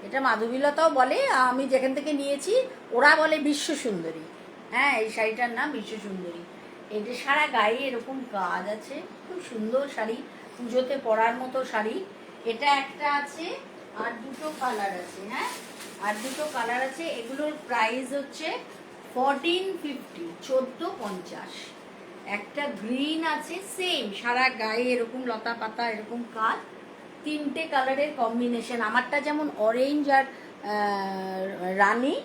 এটা মাধবীলতাও বলে, আমি যেখান থেকে নিয়েছি ওরা বলে বিশ্ব সুন্দরী। হ্যাঁ, এই শাড়িটার নাম বিশ্ব সুন্দরী। এটা সারা গায়ে এরকম কাজ আছে, খুব সুন্দর শাড়ি, পুজোতে পরার মতো শাড়ি। এটা একটা আছে, আর দুটো কালার আছে, হ্যাঁ, আর দুটো কালার আছে। এগুলোর প্রাইস হচ্ছে 1450, 1450। একটা গ্রিন আছে, সেম সারা গায়ে এরকম লতা পাতা এরকম কাজ, তিনটে কালারের কম্বিনেশন। আমারটা যেমন অরেঞ্জ আর রানী,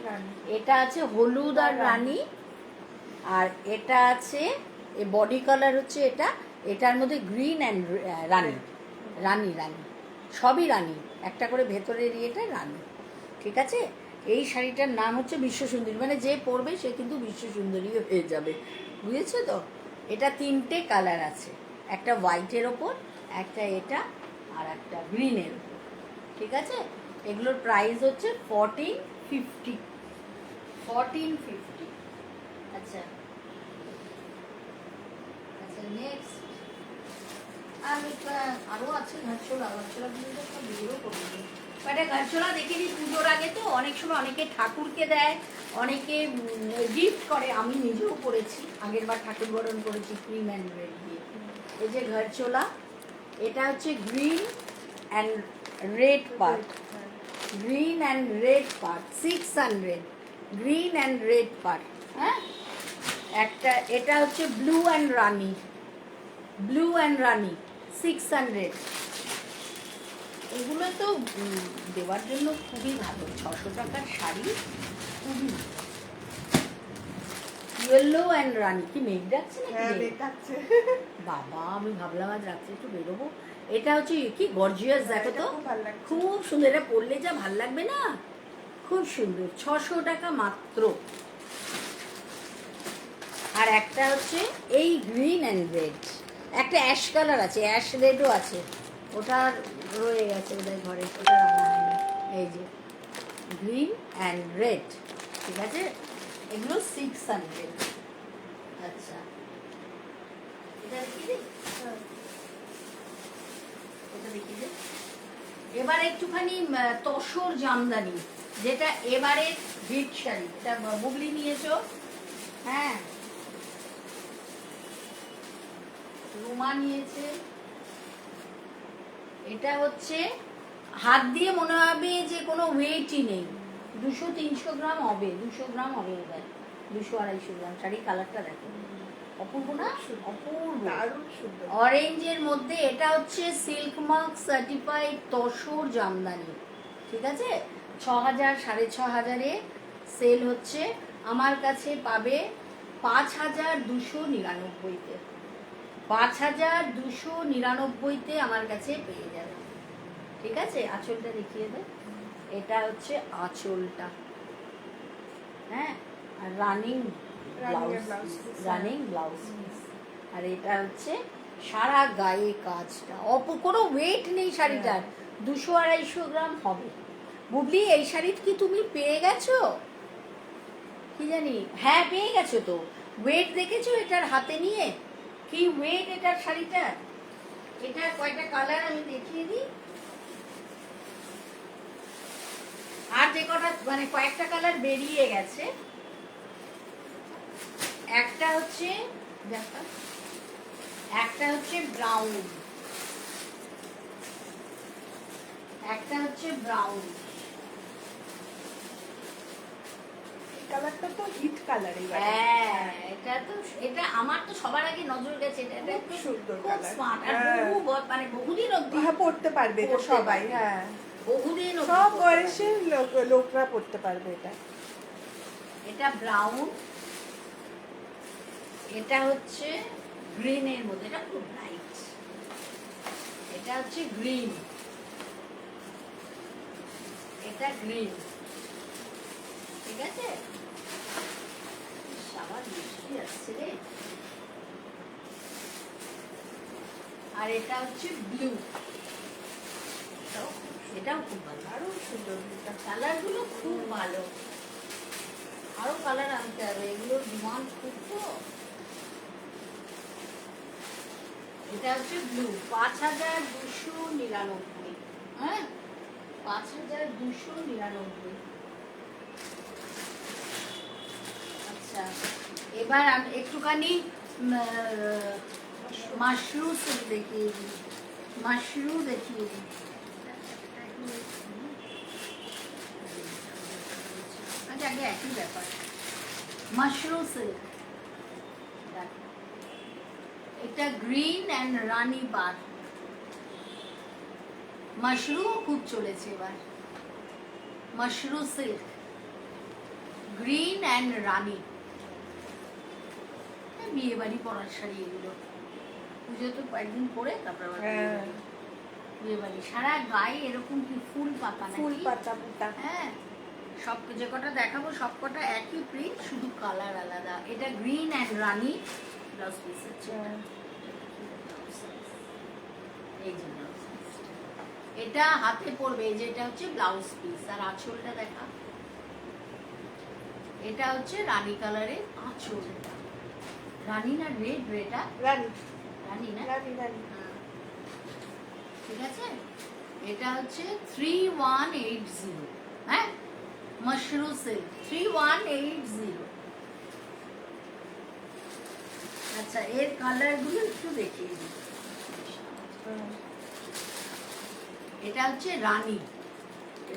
এটা আছে হলুদ আর রানী, আর এটা আছে এই বডি কালার হচ্ছে এটা, এটার মধ্যে গ্রিন অ্যান্ড রানী, রানী রানী সবই রানী, একটা করে ভেতরের ইয়েটা রানী, ঠিক আছে। এই শাড়িটার নাম হচ্ছে বিশ্ব সুন্দরী, মানে যে পরবে সে কিন্তু বিশ্ব সুন্দরী হয়ে যাবে, বুঝেছো তো। এটা তিনটে কালার আছে, একটা হোয়াইটের ওপর, একটা এটা, আর একটা গ্রিনের ওপর, ঠিক আছে। এগুলোর প্রাইস হচ্ছে 1450, 1450। আচ্ছা আচ্ছা নেক্সট আমি আরও আছে ঘাটছোলা, ঘাটছোলাগুলো সব ভিডিও করে দিই। একটা ঘাটছোলা দেখে নিই পুজোর আগে, তো অনেক সময় অনেকে ঠাকুরকে দেয়, অনেকে গিফট করে, আমি নিজেও করেছি, আগের বার ঠাকুর বরণ করেছি ক্রিম অ্যান্ড রেড দিয়ে। এই যে ঘাটছোলা, এটা হচ্ছে green and red part, green and red part 600, green and red part, হ্যাঁ। একটা এটা হচ্ছে blue and rani, blue and rani 600। এগুলো তো দেওয়ার জন্য খুবই ভালো, 600 টাকার শাড়ি, খুবই। ইয়েলো অ্যান্ড রানি, কি মেঘ ডাকছে নাকি? বাবা আমি ভাবলাম আজ রাত্রে একটু বেরোবো। এটা হচ্ছে কি গর্জিয়াস, দেখো তো খুব সুন্দর, এটা পরলে যা ভাল লাগবে না, খুব সুন্দর, 600 টাকা মাত্র। আর একটা হচ্ছে এই গ্রিন অ্যান্ড রেড, একটা অ্যাশ কালার আছে, অ্যাশ রেডও আছে, ওটা রয়ে গেছে ওদের ঘরে, ওটা রান্না হয়নি। এই যে গ্রিন অ্যান্ড রেড, ঠিক আছে, এগুলো 600। আচ্ছা এটা দেখিয়ে দিই, এটা দেখিয়ে দিই। এবার একটুখানি তসর জামদানি, যেটা এবারে হিট শাড়ি, এটা বুগলি নিয়েছো, হ্যাঁ, রুমা নিয়েছে। এটা হচ্ছে হাত দিয়ে মনে হবে যে কোনো ওয়েটই নেই, 200-300 গ্রাম হবে, 200 গ্রাম হবে, এবার 200-250 গ্রাম। শাড়ি কালারটা দেখো, অপূর্ব না? অপূর্ব। দারুণ সুন্দর। অরেঞ্জের মধ্যে এটা হচ্ছে silk mark certified tussar Jamdani, ঠিক আছে? 6,000 6,500-এ সেল হচ্ছে। আমার কাছে পাবে 5,299-তে। 5,299-তে আমার কাছে পেয়ে যাবে, ঠিক আছে? আঁচলটা দেখিয়ে দে। এটা হচ্ছে আঁচলটা, হ্যাঁ, আর running blouse, running blouse piece. আর এটা হচ্ছে সারা গায়ে কাজটা, কোনো ওয়েট নেই শাড়িটার, 200-250 গ্রাম হবে। বুবলি, এই শাড়ি কি তুমি পেয়ে গেছো? কি জানি, হ্যাঁ পেয়ে গেছো তো। ওয়েট দেখেছো এটার হাতে নিয়ে? কি ওয়েট এটার শাড়িটা? এটা কয়টা কালার আমি দেখিয়ে দিই। আর যে কটা মানে কয়েকটা কালার বেরিয়ে গেছে। একটা হচ্ছে দেখা, একটা হচ্ছে ব্রাউন, একটা হচ্ছে ব্রাউন। কালারটা তো হিট কালার এবারে। হ্যাঁ, এটা আমার তো সবার আগে নজর গেছে। এটা খুব সুন্দর খুব কালার। স্মার্ট আর মানে বহুদিন অবধি হ্যাঁ, পড়তে পারবে এটা পরতে সবাই। পারবে। হ্যাঁ, বহুদিন অবধি সব পরতে বয়সের পারবে। লোকরা পড়তে পারবে এটা। এটা ব্রাউন, এটা হচ্ছে গ্রিনের মধ্যে, এটা খুব লাইট। এটা হচ্ছে গ্রিন, এটা গ্রিন, ঠিক আছে? সাবান মিষ্টি আসছে রে। আর এটা হচ্ছে ব্লু, এটাও খুব ভালো, আরো সুন্দর এটা। কালার গুলো খুব ভালো। আরো কালার আনতে হবে, এগুলোর ডিমান্ড খুব তো। এটা হচ্ছে ব্লু, 5,299, হ্যাঁ 5,299। আচ্ছা, এবার আমি একটুখানি মাশরু সিল্ক দেখিয়ে দিই, মাশরু দেখিয়ে দিই। আচ্ছা, আগে একই ব্যাপার, মাশরু সিল্ক। এটা গ্রিন অ্যান্ড রানি বার, মাশরু খুব চলেছে এবার। মাশরু সিল্ক, গ্রিন অ্যান্ড রানি, বিয়ে বাড়ি পরার শাড়ি এগুলো। পুজো তো কয়েকদিন পরে তারপর আবার বিয়ে বাড়ি। সারা গায়ে এরকম কি ফুল পাতা নাকি? ফুল পাতা পুতা। হ্যাঁ, সব যে কটা দেখাবো সব কটা একই প্রিন্ট, শুধু কালার আলাদা। এটা green and Rani blouse piece আছে। এই যে ব্লাউজ পিস, এটা হাতে পড়বে। এই যে এটা হচ্ছে ব্লাউজ পিস, আর আঁচলটা দেখা। এটা হচ্ছে রানী কালারের আঁচল। রানী না রেড? রেটা রানী, রানী না? রানী, রানী। ঠিক আছে, এটা হচ্ছে 3180, হ্যাঁ, মাশরু সিল্ক 3180। আচ্ছা, এর কালার গুলো একটু দেখিয়ে দিই। এটা হচ্ছে রানী,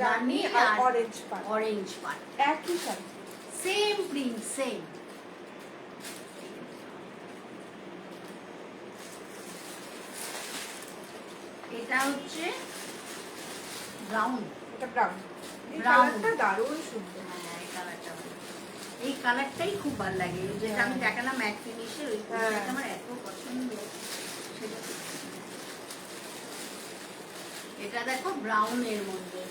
রানী আর অরেঞ্জ পাড়, অরেঞ্জ পাড়, একই সাথে। Same print, same. এটা হচ্ছে ব্রাউন, এটা ব্রাউন। এই Brown। কালারটা দারুণ সুন্দর। হ্যাঁ, এই কালারটা ভালো। এই কালারটাই খুব ভালো লাগে, যেটা আমি দেখালাম ম্যাট ফিনিশের, ওই কালারটা আমার এত পছন্দ। সেটা এটা দেখো ব্রাউন এর মধ্যে।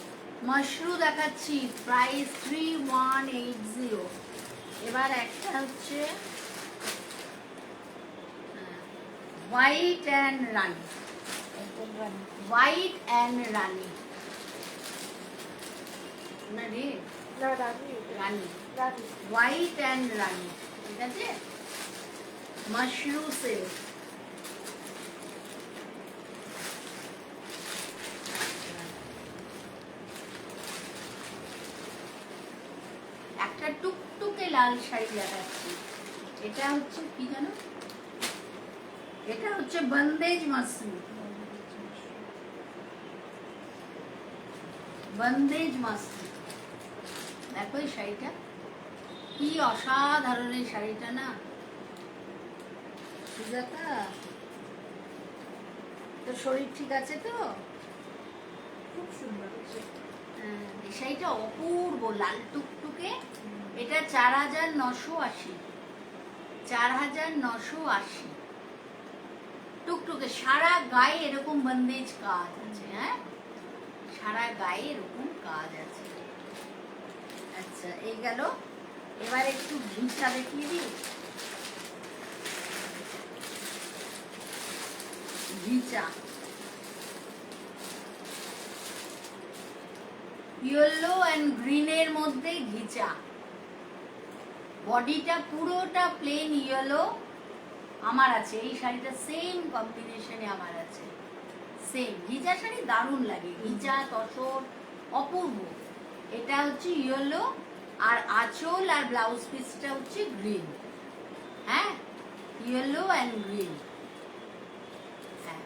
মাশরু দেখাচ্ছি, প্রাইস 3180। এবার একটা হচ্ছে white and rani, white and rani না রে, না, রানী, রানি, রানী। হোয়াইট অ্যান্ড রানি, ঠিক আছে? মাশরু সিল্ক। একটা টুকটুকে লাল শাড়ি দেখাচ্ছি। এটা হচ্ছে কি জানো? এটা হচ্ছে বন্দেজ মাশরু, বন্দেজ মাশরু। দেখো এই শাড়িটা কি অসাধারণ, এই শাড়িটা না সুজাতা, তোর শরীর ঠিক আছে তো? খুব সুন্দর হয়েছে। এই শাড়িটা অপূর্ব লাল টুকটুকে। এটা 4980, 4980 টুকটুকে। সারা গায়ে এরকম বন্দেজ কাজ আছে। হ্যাঁ, সারা গায়ে এরকম কাজ আছে। আচ্ছা, এই গেল। এবার একটু ঘিচা দেখিয়ে দিই। ঘিচা ইয়েলো অ্যান্ড গ্রিনের মধ্যে ঘিচা। বডিটা পুরোটা প্লেন ইয়েলো আমার আছে। এই শাড়িটা সেম কম্বিনেশনে আমার আছে, সেম। ঘিচা শাড়ি দারুণ লাগে, ঘিচা তসর অপূর্ব। এটা হচ্ছে ইয়েলো, আর আঁচল আর ব্লাউজ পিসটা হচ্ছে গ্রিন। হ্যাঁ, ইয়েলো অ্যান্ড গ্রিন। হ্যাঁ,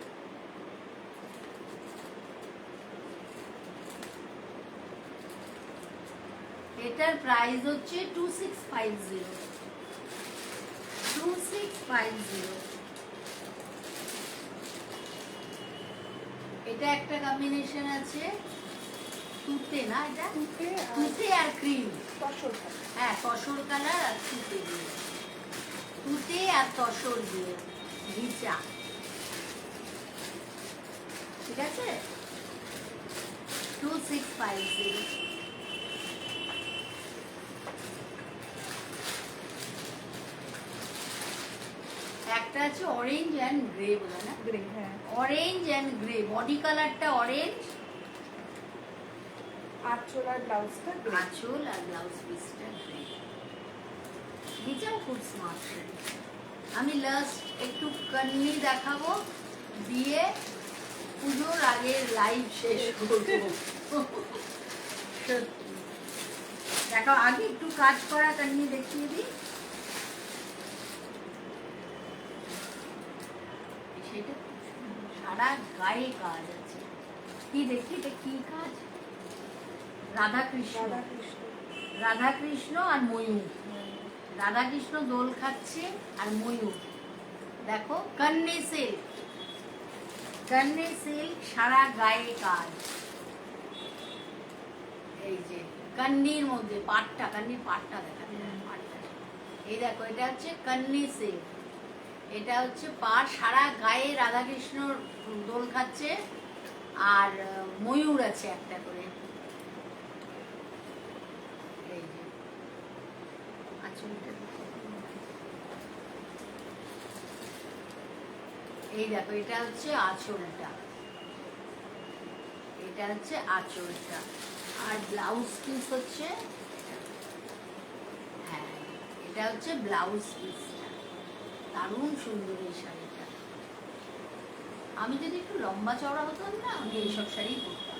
এটার প্রাইস হচ্ছে 2650। 2650। এটা একটা কম্বিনেশন আছে তুতে, না এটা তুতে আর ক্রিম। তসর। হ্যাঁ, তসর কালার আর তুতে দিয়ে, তুতে আর তসর দিয়ে ঘিচা। ঠিক আছে, 2650। একটা আছে অরেঞ্জ অ্যান্ড গ্রে, বলে না? গ্রে, হ্যাঁ। অরেঞ্জ অ্যান্ড গ্রে, বডি কালারটা অরেঞ্জ, আঁচল আর ব্লাউজটা গ্রে। আঁচল আর ব্লাউজ পিসটা গ্রে। ঘিচাও খুব স্মার্ট। আমি লাস্ট একটু কন্নি দেখাবো, দিয়ে পুজোর আগে লাইভ শেষ করবো। সত্যি দেখো, আগে একটু কাজ করা কন্নি দেখিয়ে দিই। সেটা সারা গায়ে কাজ আছে। কি দেখি এটা কি কাজ? রাধাকৃষ্ণ, রাধাকৃষ্ণ আর ময়ূর। রাধাকৃষ্ণ দোল খাচ্ছে আর ময়ূর। দেখো, কন্নে সিল্ক, কন্নে সিল্ক, সারা গায়ে কাজ। এই যে কন্নির মধ্যে পাটটা, কন্নির পাটটা দেখা যায়, পাটটা। এই দেখো, এটা হচ্ছে কন্নি সিল্ক। এটা হচ্ছে পাট, সারা গায়ে রাধাকৃষ্ণ দোল খাচ্ছে আর ময়ূর আছে একটা করে। এই যে আঁচলটা, এই দেখো, এটা হচ্ছে আঁচলটা, এটা হচ্ছে আঁচলটা। আর ব্লাউজ পিস হচ্ছে, হ্যাঁ, এটা হচ্ছে ব্লাউজ পিসটা। দারুণ সুন্দর এই শাড়িটা। আমি যদি একটু লম্বা চওড়া হতাম না, আমি এইসব শাড়ি পরতাম।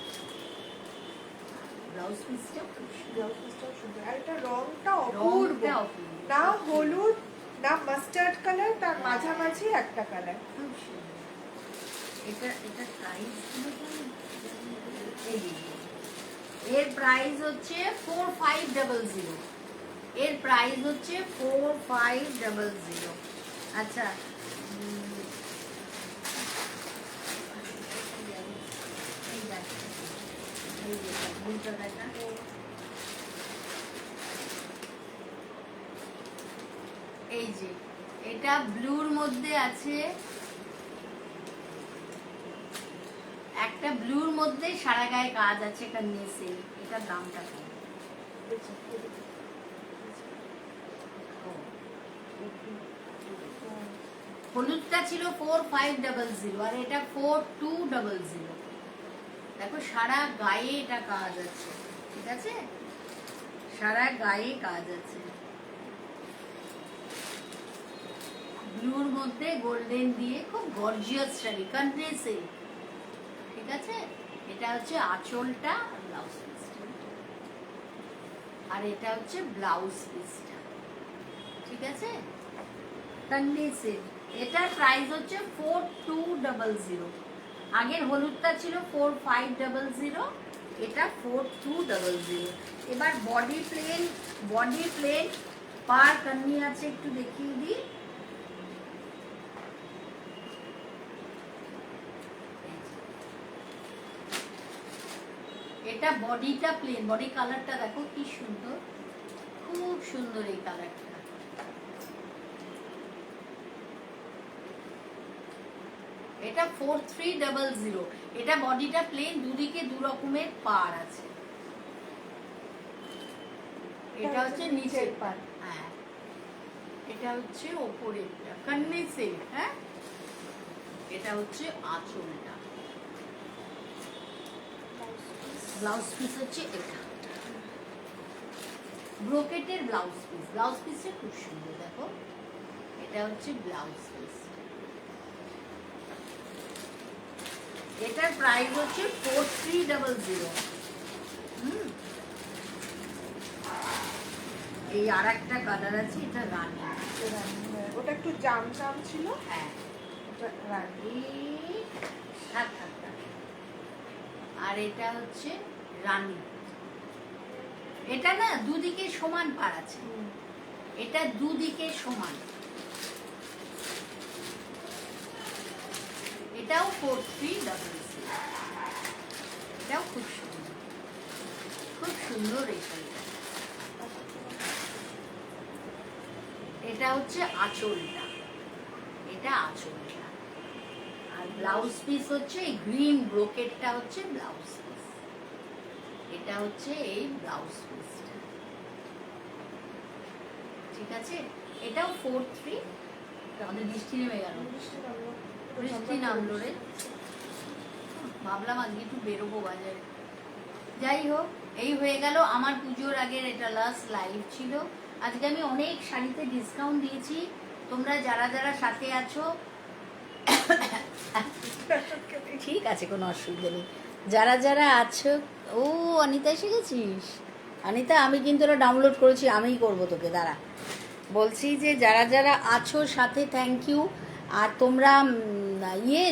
ব্লাউজ পিসটা খুব ব্লাউজ পিসটাও সুন্দর। আর এটা রংটা অপূর্ব। রংটা অপূর্ব। না হলুদ না মাস্টার্ড কালার, তার মাঝামাঝি একটা কালার। খুব সুন্দর। এটা প্রাইস এর প্রাইস হচ্ছে 4500। এর প্রাইস হচ্ছে 4500। আচ্ছা, এই যে এটা ব্লুর মধ্যে আছে, একটা ব্লুর মধ্যে সারা গায়ে কাজ আছে কন্যা সিল্ক। এটার দামটা কম। হলুদটা ছিল 4500 আর এটা 4200। দেখো, সারা গায়ে এটা কাজ আছে। ঠিক আছে, সারা গায়ে কাজ আছে। ব্লুর মধ্যে গোল্ডেন দিয়ে খুব গর্জিয়াস শাড়ি, কন্যা সিল্ক। ঠিক আছে, এটা হচ্ছে আঁচলটা আর ব্লাউজ পিসটা, আর এটা হচ্ছে ব্লাউজ পিসটা। ঠিক আছে, কন্যা সিল্ক। এটার প্রাইস হচ্ছে 4200। আগের হলুদটা ছিল 4500, এটা 4200। এবার বডি প্লেন, বডি প্লেন পার কন্যা আছে, একটু দেখিয়ে দিই। এটা বডিটা প্লেন, বডি কালারটা দেখো কি সুন্দর, খুব সুন্দর এই কালারটা। এটা 4300। এটা বডিটা প্লেন, দুদিকে দু রকমের পাড় আছে। এটা হচ্ছে নিচের পাড়, হ্যাঁ এটা হচ্ছে ওপরেরটা কন্নি সিল্ক। হ্যাঁ এটা হচ্ছে আঁচলটা। ব্লাউজ পিস হচ্ছে এটা, ব্রোকেটের ব্লাউজ পিস। ব্লাউজ পিসটা খুব সুন্দর দেখো, এটা হচ্ছে ব্লাউজ পিস। এটার প্রাইস হচ্ছে 4300। এই আর একটা কালার আছে, এটা রানী। ওটা একটু জাম জাম ছিল। হ্যাঁ ওটা রানী। থাক থাক থাক। আর এটা হচ্ছে রানী। এটা না দুদিকে সমান পাড় আছে, এটা দুদিকে সমান। এটাও 4300। এটাও খুব সুন্দর, খুব সুন্দর এই শাড়িটা। এটা হচ্ছে আঁচলটা, এটা আঁচলটা। আর ব্লাউজ পিস হচ্ছে এই গ্রিন ব্রোকেটটা হচ্ছে ব্লাউজ পিস। এটা হচ্ছে এই ব্লাউজ পিসটা, ঠিক আছে। এটাও 43। আমাদের বৃষ্টি নেমে গেল, বৃষ্টি নামলো রে। ভাবলাম আজকে একটু বেরোবো বাজারে। যাই হোক, এই হয়ে গেল আমার পুজোর আগের এটা লাস্ট লাইভ ছিল। আজকে আমি অনেক শাড়িতে ডিসকাউন্ট দিয়েছি, তোমরা যারা যারা সাথে আছো ঠিক আছে, কোনো অসুবিধা নেই। যারা যারা আছো, ও অনিতা এসে গেছিস? অনিতা আমি কিন্তু ওটা ডাউনলোড করেছি, আমিই করবো তোকে, দাঁড়া। বলছি যে যারা যারা আছো সাথে থ্যাংক ইউ। আর তোমরা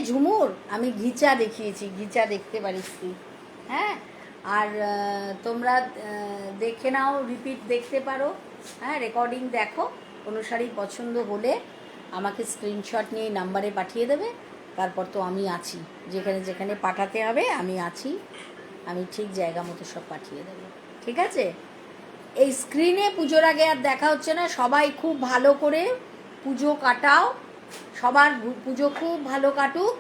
ঝুমুর আমি ঘিচা দেখিয়েছি, ঘিচা দেখতে পারিস তুই। হ্যাঁ আর তোমরা দেখে নাও, রিপিট দেখতে পারো। হ্যাঁ রেকর্ডিং দেখো। কোনো শাড়ি পছন্দ হলে আমাকে স্ক্রিনশট নিয়ে নাম্বারে পাঠিয়ে দেবে। তারপর তো আমি আছি, যেখানে যেখানে পাঠাতে হবে আমি আছি, আমি ঠিক জায়গা মতো সব পাঠিয়ে দেবো, ঠিক আছে। এই স্ক্রিনে পুজোর আগে আর দেখা হচ্ছে না। সবাই খুব ভালো করে পুজো কাটাও, সবার পুজো খুব ভালো কাটুক,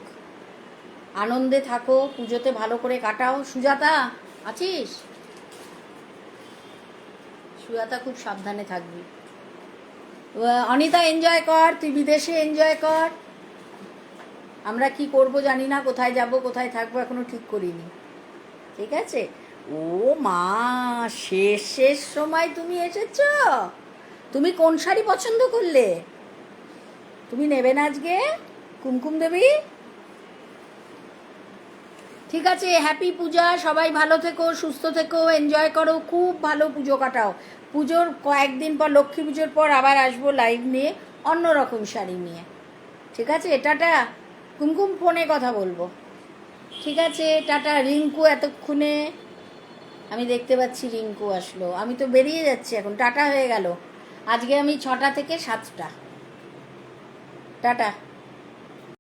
আনন্দে থাকো, পুজোতে ভালো করে কাটাও। সুজাতা আছিস? সুজাতা খুব সাবধানে থাকবি। অনিতা এনজয় কর, তুই বিদেশে এনজয় কর। আমরা কি করব জানি না, কোথায় যাব কোথায় থাকবো এখনো ঠিক করিনি, ঠিক আছে। ও মা, শেষ শেষ সময় তুমি এসেছ। তুমি কোন শাড়ি পছন্দ করলে? তুমি নেবে না আজকে কুমকুম দেবী? ঠিক আছে, হ্যাপি পূজা। সবাই ভালো থেকো, সুস্থ থেকো, এনজয় করো, খুব ভালো পুজো কাটাও। পুজোর কয়েকদিন পর, লক্ষ্মী পুজোর পর আবার আসবো লাইভ নিয়ে, অন্যরকম শাড়ি নিয়ে, ঠিক আছে। টাটা। কুমকুম ফোনে কথা বলবো, ঠিক আছে। টাটা। রিঙ্কু এতক্ষণে আমি দেখতে পাচ্ছি রিঙ্কু আসলো, আমি তো বেরিয়ে যাচ্ছি এখন, টাটা হয়ে গেল। আজকে আমি 6টা থেকে 7টা। টাটা।